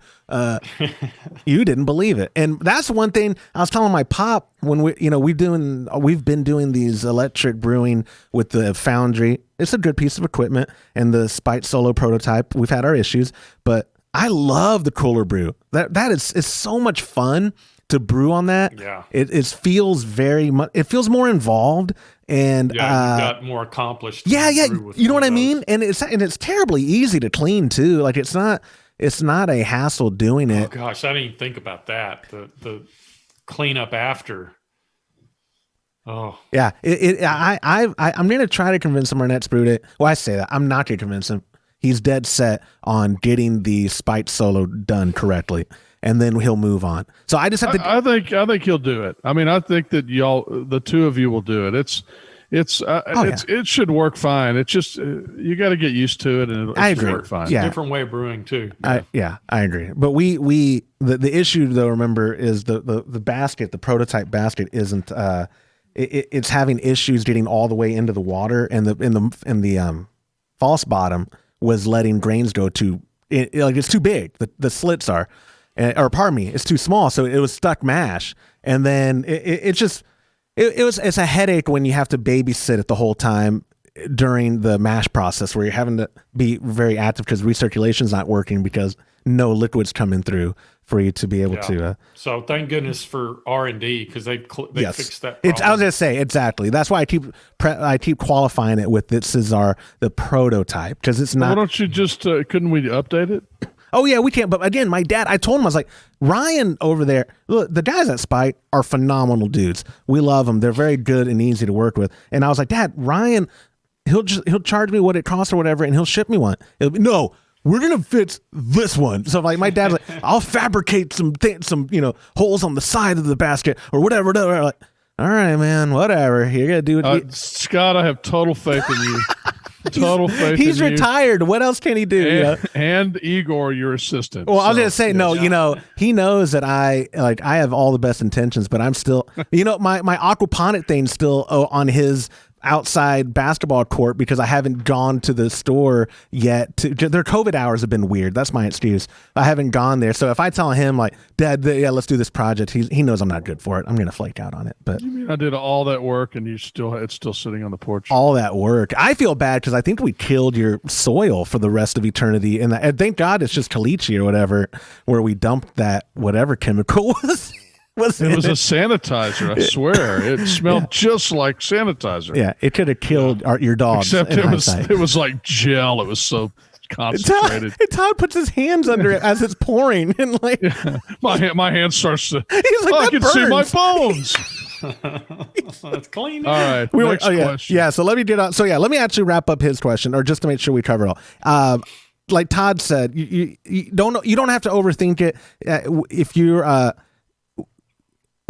You didn't believe it. And that's one thing I was telling my pop when we've been doing these electric brewing with the Foundry. It's a good piece of equipment, and the Spite Solo prototype. We've had our issues, but I love the Cooler Brew. That is so much fun to brew on that. Yeah, it feels very much. It feels more involved, and you got more accomplished. Yeah. You know what I mean? And it's terribly easy to clean too. Like it's not a hassle doing it. Oh gosh, I didn't even think about that. The cleanup after. Oh yeah. I'm gonna try to convince him our next brew day. Well, I say that I'm not gonna convince him. He's dead set on getting the Spite Solo done correctly, and then he'll move on. So I just have to. I think he'll do it. I mean, I think that the two of you will do it. It should work fine. It's just you got to get used to it, and I agree. Work fine. Yeah. Different way of brewing too. I agree. But the issue though, remember, is the basket, the prototype basket isn't. It's having issues getting all the way into the water, and the false bottom was letting grains go to it's too big. The slits are, or pardon me, it's too small. So it was stuck mash. And then it's a headache when you have to babysit it the whole time during the mash process, where you're having to be very active because recirculation's not working because no liquids coming through for you to be able to. So thank goodness for R&D because they fixed that problem. I was going to say, exactly. That's why I keep qualifying it with this is the prototype because it's not. Why don't you just, couldn't we update it? Oh, yeah, we can't. But again, my dad, I told him, I was like, Ryan over there, look, the guys at Spite are phenomenal dudes. We love them. They're very good and easy to work with. And I was like, Dad, Ryan, he'll charge me what it costs or whatever, and he'll ship me one. It'll be, no, we're going to fix this one. So like my dad's like, I'll fabricate some holes on the side of the basket or whatever. Like, all right, man, whatever. You're going to do it. Scott, I have total faith in you. Total faith He's in retired. What else can he do? And Igor, your assistant. Well, I was going to say, he knows that I have all the best intentions, but I'm still, my aquaponic thing's still on his outside basketball court because I haven't gone to the store yet. Their COVID hours have been weird. That's my excuse. I haven't gone there. So if I tell him like, Dad, let's do this project, he knows I'm not good for it. I'm going to flake out on it. But you mean I did all that work and it's still sitting on the porch? All that work. I feel bad because I think we killed your soil for the rest of eternity. And thank God it's just caliche or whatever, where we dumped that whatever chemical was. It was a sanitizer, I swear. It smelled just like sanitizer. Yeah, it could have killed your dog. Except it was like gel. It was so concentrated. Todd puts his hands under it as it's pouring, and like my hand starts to. He's like, I can see my bones. That's clean. All right. Next question. Yeah. So let me get on. So let me actually wrap up his question, or just to make sure we cover it all. Like Todd said, you don't have to overthink it. If you're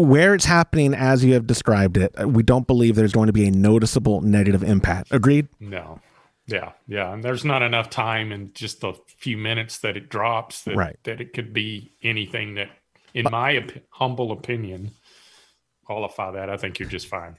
where it's happening as you have described it, we don't believe there's going to be a noticeable negative impact. Agreed? No. Yeah. And there's not enough time in just the few minutes that it drops that it could be anything that, in my humble opinion, qualify that. I think you're just fine.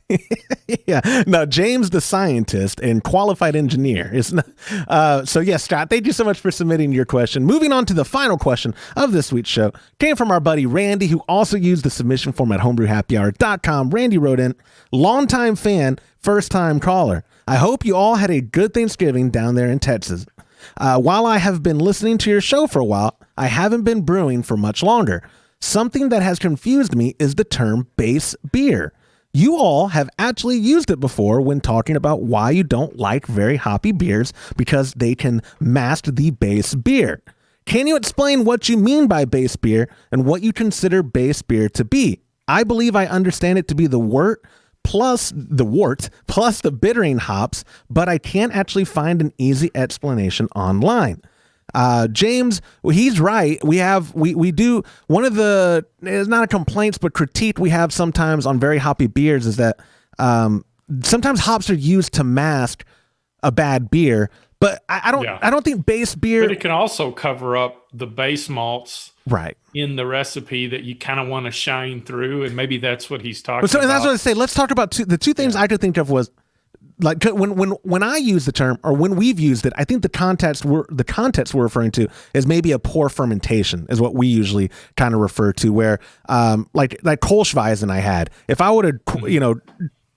Yeah. No, James, the scientist and qualified engineer, is not. So yes, Scott, thank you so much for submitting your question. Moving on to the final question of this week's show, came from our buddy Randy, who also used the submission form at homebrewhappyhour.com. Randy wrote in, longtime fan, first time caller. I hope you all had a good Thanksgiving down there in Texas. While I have been listening to your show for a while, I haven't been brewing for much longer. Something that has confused me is the term base beer. You all have actually used it before when talking about why you don't like very hoppy beers because they can mask the base beer. Can you explain what you mean by base beer and what you consider base beer to be? I believe I understand it to be the wort plus the bittering hops, but I can't actually find an easy explanation online. James, he's right. We do one of the, it's not a complaints, but critique we have sometimes on very hoppy beers is that, sometimes hops are used to mask a bad beer, but I don't think base beer, but it can also cover up the base malts right in the recipe that you kind of want to shine through. And maybe that's what he's talking about. And that's what I say. Let's talk about the two things I could think of was, like when I use the term or when we've used it, I think the context we're referring to is maybe a poor fermentation is what we usually kind of refer to, where like Kolschweizen I had, if I would have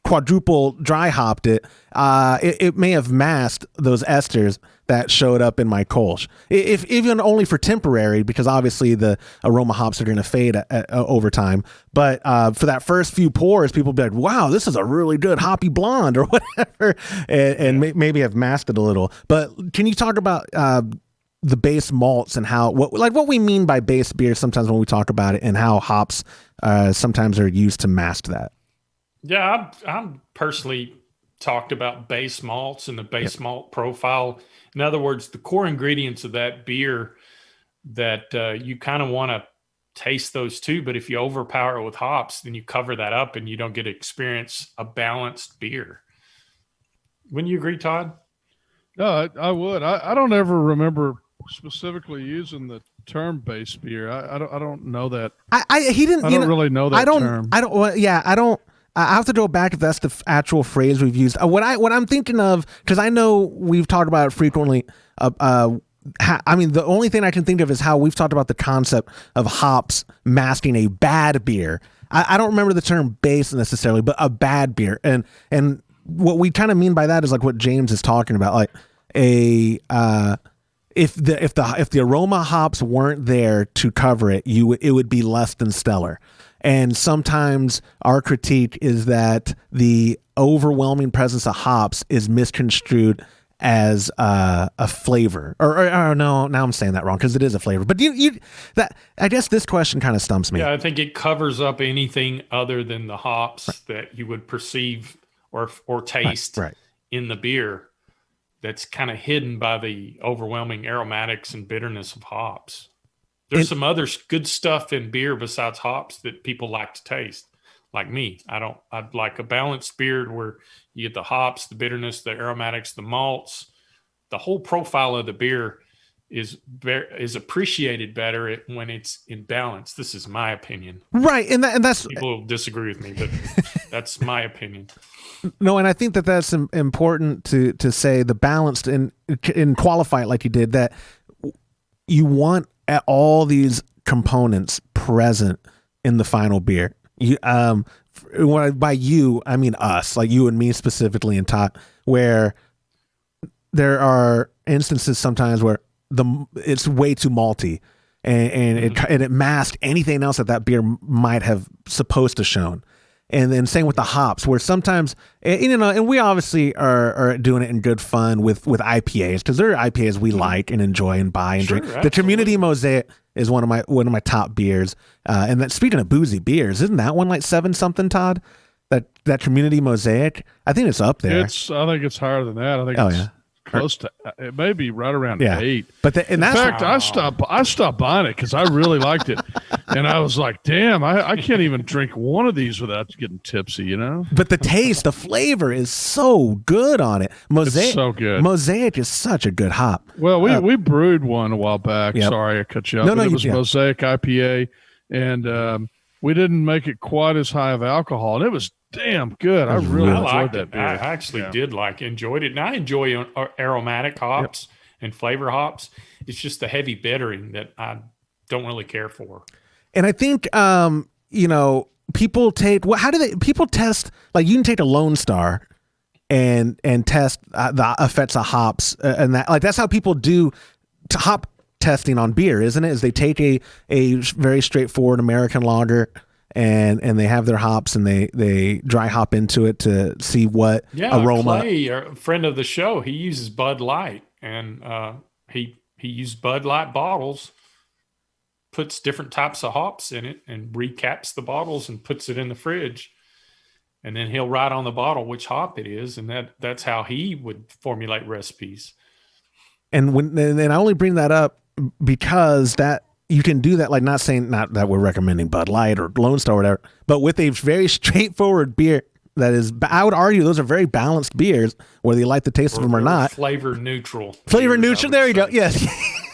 quadruple dry hopped it, it may have masked those esters that showed up in my Kolsch, if even only for temporary, because obviously the aroma hops are going to fade over time. But for that first few pours, people will be like, wow, this is a really good hoppy blonde or whatever, and maybe have masked it a little. But can you talk about the base malts and what we mean by base beer sometimes when we talk about it, and how hops sometimes are used to mask that? Yeah, I'm personally talked about base malts and the base malt profile. In other words, the core ingredients of that beer that you kind of want to taste those too. But if you overpower it with hops, then you cover that up and you don't get to experience a balanced beer. Wouldn't you agree, Todd? No, I would. I don't ever remember specifically using the term base beer. I don't know that. He didn't. I don't really know that term. I don't. Yeah, I don't. I have to go back if that's the actual phrase we've used. What I'm thinking of, because I know we've talked about it frequently. The only thing I can think of is how we've talked about the concept of hops masking a bad beer. I don't remember the term base necessarily, but a bad beer. And what we kind of mean by that is like what James is talking about, like if the aroma hops weren't there to cover it, it would be less than stellar. And sometimes our critique is that the overwhelming presence of hops is misconstrued as a flavor, or no, now I'm saying that wrong because it is a flavor. But I guess this question kind of stumps me. Yeah, I think it covers up anything other than the hops that you would perceive or taste in the beer. That's kind of hidden by the overwhelming aromatics and bitterness of hops. There's some other good stuff in beer besides hops that people like to taste. Like me, I'd like a balanced beer where you get the hops, the bitterness, the aromatics, the malts. The whole profile of the beer is appreciated better when it's in balance. This is my opinion. Right, and that's people will disagree with me, but that's my opinion. No, and I think that's important to say the balanced and qualify it like you did, that you want all these components present in the final beer. You, by you, I mean us, like you and me specifically, and Todd, where there are instances sometimes where it's way too malty, and it masked anything else that beer might have supposed to shown. And then same with the hops, where sometimes, and we obviously are doing it in good fun with IPAs, because there are IPAs we like and enjoy and buy and drink. Absolutely. The Community Mosaic is one of my top beers. And that, speaking of boozy beers, isn't that one like 7-something, Todd? That Community Mosaic, I think it's up there. I think it's higher than that. I think it's close to, it may be right around 8. But in fact, I stopped buying it because I really liked it, and I was like, "Damn, I can't even drink one of these without getting tipsy," you know. But the taste, the flavor is so good on it. Mosaic, it's so good. Mosaic is such a good hop. Well, we brewed one a while back. Yep. Sorry, I cut you off. It was Mosaic IPA, and we didn't make it quite as high of alcohol, and it was damn good. I really enjoyed that beer. I actually enjoyed it. And I enjoy aromatic hops and flavor hops. It's just the heavy bittering that I don't really care for. And I think, people people test, like you can take a Lone Star and test the effects of hops, and that's how people do hop testing on beer, isn't it? Is they take a very straightforward American lager, and they have their hops, and they dry hop into it to see what aroma. Clay, a friend of the show, he uses Bud Light, and he used Bud Light bottles, puts different types of hops in it, and recaps the bottles and puts it in the fridge, and then he'll write on the bottle which hop it is, and that's how he would formulate recipes. And I only bring that up because that. You can do that, like not that we're recommending Bud Light or Lone Star or whatever, but with a very straightforward beer that is, I would argue those are very balanced beers, whether you like the taste of them or not. Flavor neutral. Flavor neutral, there you go. Yes.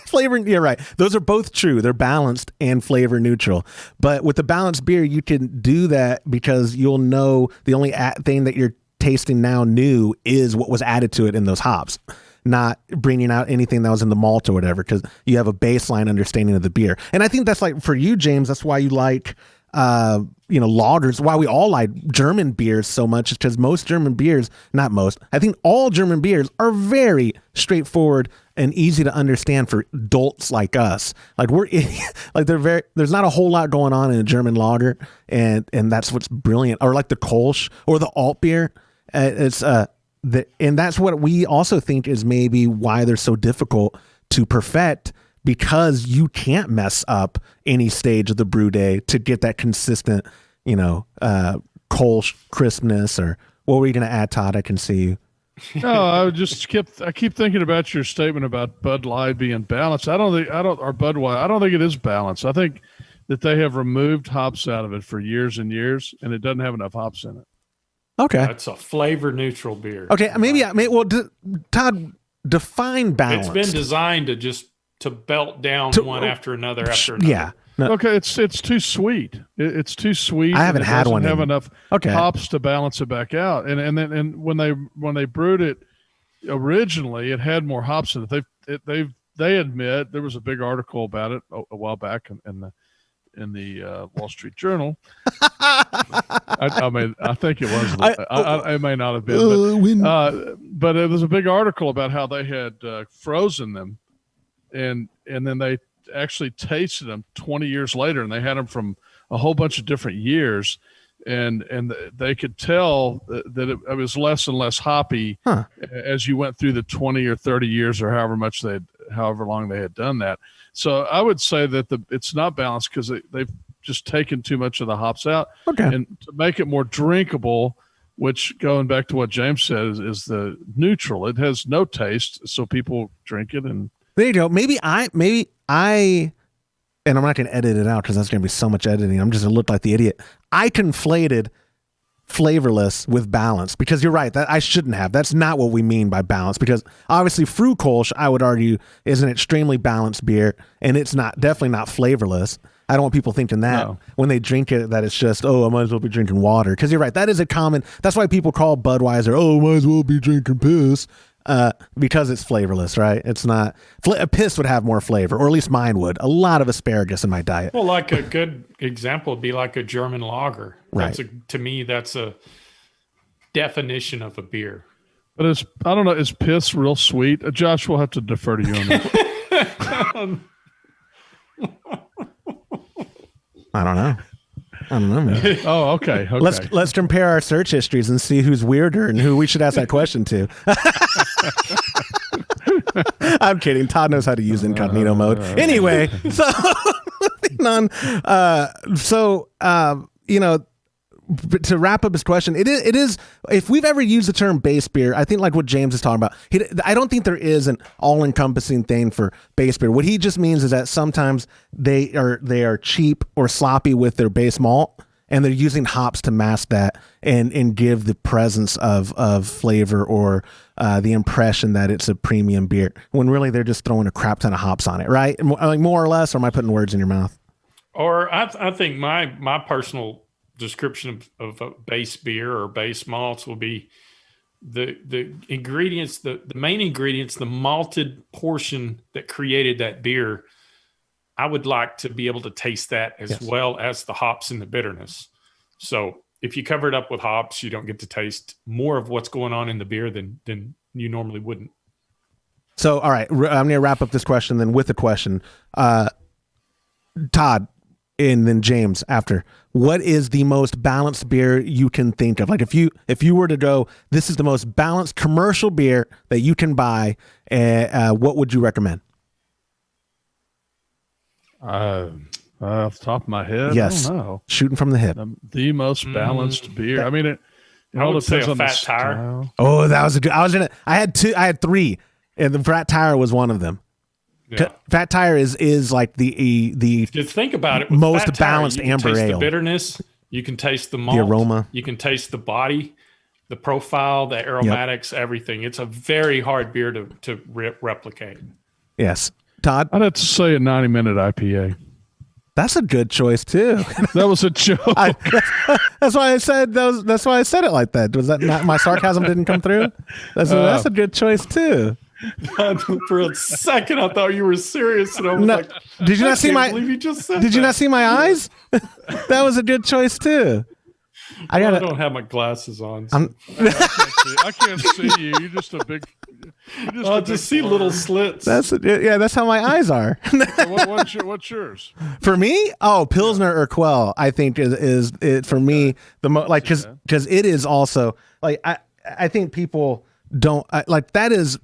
Flavor, you're right. Those are both true. They're balanced and flavor neutral. But with the balanced beer, you can do that because you'll know the only thing that you're tasting now new is what was added to it in those hops, not bringing out anything that was in the malt or whatever, because you have a baseline understanding of the beer. And I think that's like for you, James, that's why you like, lagers, why we all like German beers so much, is because most German beers, not most, I think all German beers are very straightforward and easy to understand for dolts like us. Like there's not a whole lot going on in a German lager, and that's what's brilliant. Or like the Kolsch or the alt beer. And that's what we also think is maybe why they're so difficult to perfect, because you can't mess up any stage of the brew day to get that consistent, Kolsch crispness. Or what were you going to add, Todd? I can see you. No, I keep thinking about your statement about Bud Light being balanced. Or Budweiser. I don't think it is balanced. I think that they have removed hops out of it for years and years, and it doesn't have enough hops in it. Okay. That's a flavor neutral beer. Okay. Todd, define balance. It's been designed to belt down one after another. Yeah. No. Okay. It's too sweet. It's too sweet. I haven't had one. Have enough hops to balance it back out. And when they brewed it originally, it had more hops in it. They admit, there was a big article about it a while back in the Wall Street Journal. I think it was. It may not have been, but it was a big article about how they had frozen them and then they actually tasted them 20 years later, and they had them from a whole bunch of different years, and they could tell that it was less and less hoppy as you went through the 20 or 30 years or however long they had done that. So I would say that it's not balanced because they've just taken too much of the hops out. Okay. And to make it more drinkable, which, going back to what James said, is the neutral. It has no taste, so people drink it. And there you go. Maybe I, and I'm not going to edit it out because that's going to be so much editing. I'm just going to look like the idiot. I conflated flavorless with balance, because you're right, that I shouldn't have. That's not what we mean by balance, because obviously Frukolsch, I would argue, is an extremely balanced beer, and it's definitely not flavorless. I don't want people thinking that when they drink it, that it's just, I might as well be drinking water. Because you're right, that's why people call Budweiser, might as well be drinking piss. Because it's flavorless, right? It's not. Piss would have more flavor, or at least mine would. A lot of asparagus in my diet. Well, like a good example would be like a German lager. Right. To me, that's a definition of a beer. But I don't know, is piss real sweet? Josh, we'll have to defer to you on that. I don't know, man. Oh, okay. Let's compare our search histories and see who's weirder and who we should ask that question to. I'm kidding. Todd knows how to use incognito mode. Anyway, so moving on. To wrap up his question, it is if we've ever used the term base beer, I think like what James is talking about, I don't think there is an all-encompassing thing for base beer. What he just means is that sometimes they are cheap or sloppy with their base malt, and they're using hops to mask that and give the presence of flavor or the impression that it's a premium beer, when really they're just throwing a crap ton of hops on it, right? Like, more or less, or am I putting words in your mouth? Or I think my personal description of a base beer or base malts will be the ingredients, the main ingredients, the malted portion that created that beer. I would like to be able to taste that as well as the hops and the bitterness. So if you cover it up with hops, you don't get to taste more of what's going on in the beer than you normally wouldn't. So, all right, I'm going to wrap up this question then with a question. Todd, and then James after. What is the most balanced beer you can think of? Like, if you were to go, this is the most balanced commercial beer that you can buy, what would you recommend? Off the top of my head, yes. I don't know. Shooting from the hip. The most balanced beer. I mean, it all would say depends a on the Fat Tire. style. Oh, that was a good. I had three, and the Fat Tire was one of them. Yeah. Fat Tire is like the Just think about it. most Fat Tire, balanced you can amber taste ale. The bitterness, you can taste the malt, the aroma, you can taste the body, the profile, the aromatics, everything. It's a very hard beer to replicate. Yes, Todd. I'd have to say a 90-minute IPA. That's a good choice too. That was a joke. That's why I said that's why I said it like that. Was that not, my sarcasm didn't come through? That's a good choice too. For a second, I thought you were serious, and I was like, "Did you not see my? You just said did you not see my eyes? That was a good choice too." I don't have my glasses on. So. I can't see you. You're just a big. I'll just see little slits. That's how my eyes are. What's yours? For me, Pilsner or Quell, I think is it for me the most, like, because it is also like I think people don't like that is.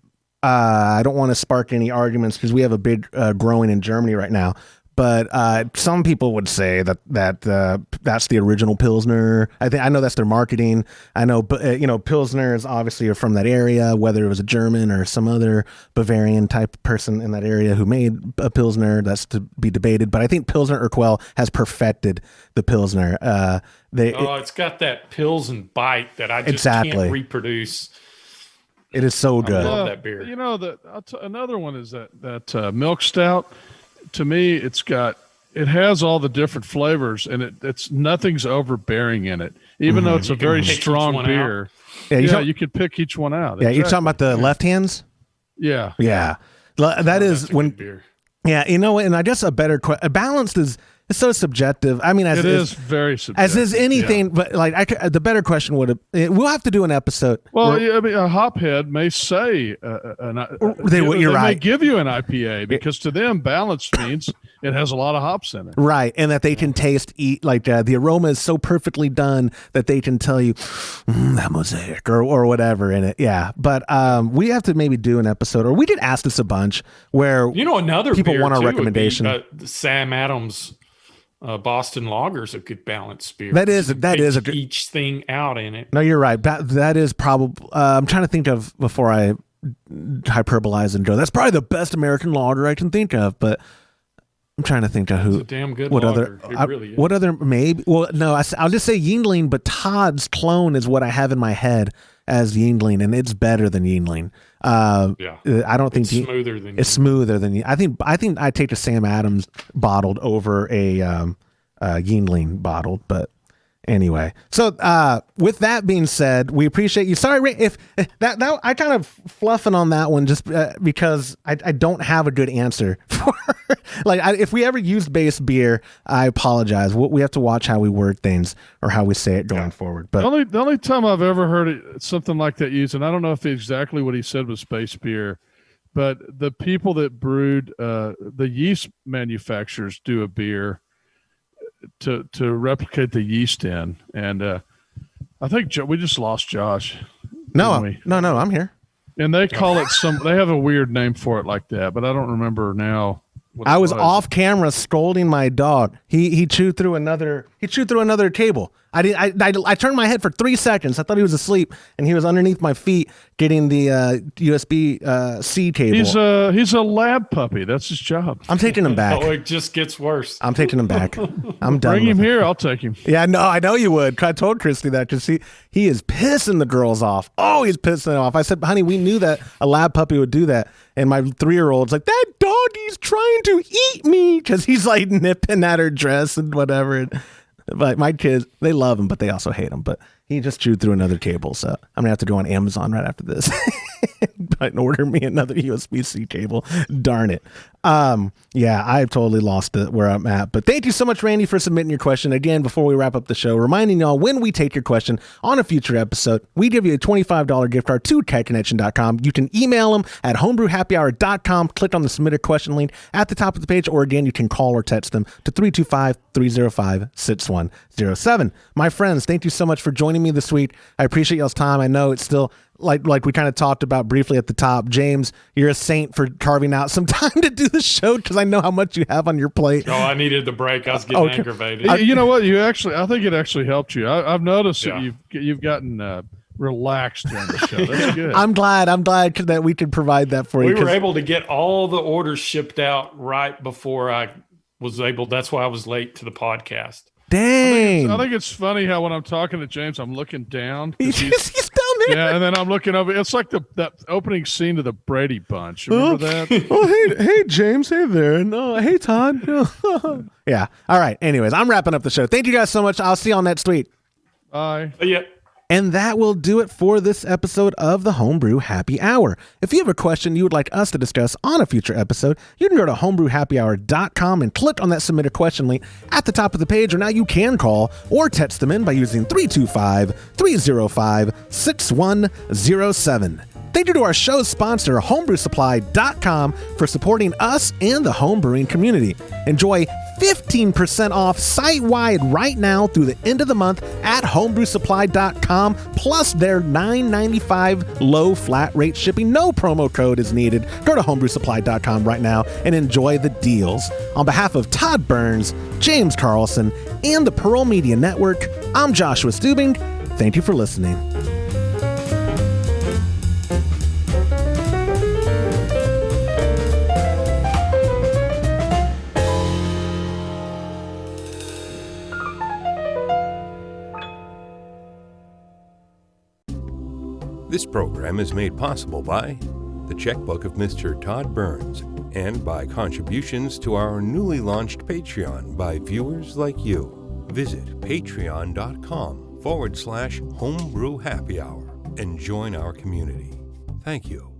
I don't want to spark any arguments because we have a big growing in Germany right now. But some people would say that that's the original Pilsner. I know that's their marketing. I know, but Pilsners obviously are from that area. Whether it was a German or some other Bavarian type person in that area who made a Pilsner, that's to be debated. But I think Pilsner Urquell has perfected the Pilsner. It's got that Pilsen bite that I just can't reproduce. It is so good. I love that beer. Another one is that milk stout. To me, it has all the different flavors, and it's nothing's overbearing in it. Even though it's a very strong beer. Yeah, you could pick each one out. Yeah, you're talking about the left hands? Yeah. Yeah. That is when beer. Yeah, and I guess a balanced it's so subjective. I mean, it is very subjective. As is anything, but like the better question would have. We'll have to do an episode. Well, I mean, a hophead may say they may give you an IPA because to them, balanced means it has a lot of hops in it. Right, and that they can eat like the aroma is so perfectly done that they can tell you that mosaic or whatever in it. Yeah, but we have to maybe do an episode, or we did ask this a bunch where another people want our recommendation. Sam Adams. Boston Lager's a good balanced beer. That is each thing out in it. No, you're right. That is probably. I'm trying to think of before I hyperbolize and go. That's probably the best American lager I can think of. But I'm trying to think of who. It's a damn good what lager. Other? Really is. What other? Maybe. Well, no. I'll just say Yingling, but Todd's clone is what I have in my head as Yingling, and it's better than Yingling. I don't think it's smoother than it's smoother than I think I take a Sam Adams bottled over a Yingling bottled, but anyway. So with that being said, we appreciate you. Sorry, Ray, if that I kind of fluffing on that one just because I don't have a good answer for if we ever used base beer, I apologize. We have to watch how we word things or how we say it going forward. But the only time I've ever heard something like that used, and I don't know if exactly what he said was base beer, but the people that brewed the yeast manufacturers do a beer to replicate the yeast in, and I think we just lost Josh. No, I'm here. And they call it they have a weird name for it like that, but I don't remember now. I was off camera scolding my dog. He chewed through another table. I turned my head for 3 seconds. I thought he was asleep, and he was underneath my feet getting the USB-C cable. He's a lab puppy. That's his job. I'm taking him back. Oh, it just gets worse. I'm taking him back. I'm done. Bring him here. I'll take him. Yeah, no, I know you would. I told Christy that because he is pissing the girls off. Oh, he's pissing them off. I said, honey, we knew that a lab puppy would do that. And my 3-year-old's like, that doggy's trying to eat me because he's like nipping at her dress and whatever. But my kids, they love him, but they also hate him. But he just chewed through another cable, so I'm going to have to go on Amazon right after this and order me another USB-C cable. Darn it. Yeah, I've totally lost it where I'm at. But thank you so much, Randy, for submitting your question. Again, before we wrap up the show, reminding y'all when we take your question on a future episode, we give you a $25 gift card to catconnection.com. You can email them at homebrew.happyhour.com. Click on the submit a question link at the top of the page, or again, you can call or text them to 325-305-6107. My friends, thank you so much for joining me this week. I appreciate y'all's time. I know it's still like we kind of talked about briefly at the top. James, you're a saint for carving out some time to do the show because I know how much you have on your plate. Oh, I needed the break. I was getting aggravated. You know what? I think it actually helped you. I've noticed that you've gotten relaxed during the show. That's good. I'm glad that we could provide that for you. We were able to get all the orders shipped out right before I was able. That's why I was late to the podcast. Dang. I think it's funny how when I'm talking to James, I'm looking down. He's down there. Yeah, and then I'm looking over. It's like that opening scene of the Brady Bunch. Remember that? Oh, hey, James. Hey there. No, hey, Todd. Yeah. All right. Anyways, I'm wrapping up the show. Thank you guys so much. I'll see you on next week. Bye. Yeah. And that will do it for this episode of the Homebrew Happy Hour. If you have a question you would like us to discuss on a future episode, you can go to homebrewhappyhour.com and click on that submit a question link at the top of the page, or now you can call or text them in by using 325-305-6107. Thank you to our show's sponsor, homebrewsupply.com, for supporting us and the homebrewing community. Enjoy 15% off site-wide right now through the end of the month at homebrewsupply.com, plus their $9.95 low flat rate shipping. No promo code is needed. Go to homebrewsupply.com right now and enjoy the deals. On behalf of Todd Burns, James Carlson, and the Pearl Media Network, I'm Joshua Stubing. Thank you for listening. This program is made possible by the checkbook of Mr. Todd Burns and by contributions to our newly launched Patreon by viewers like you. Visit patreon.com/homebrew happy hour and join our community. Thank you.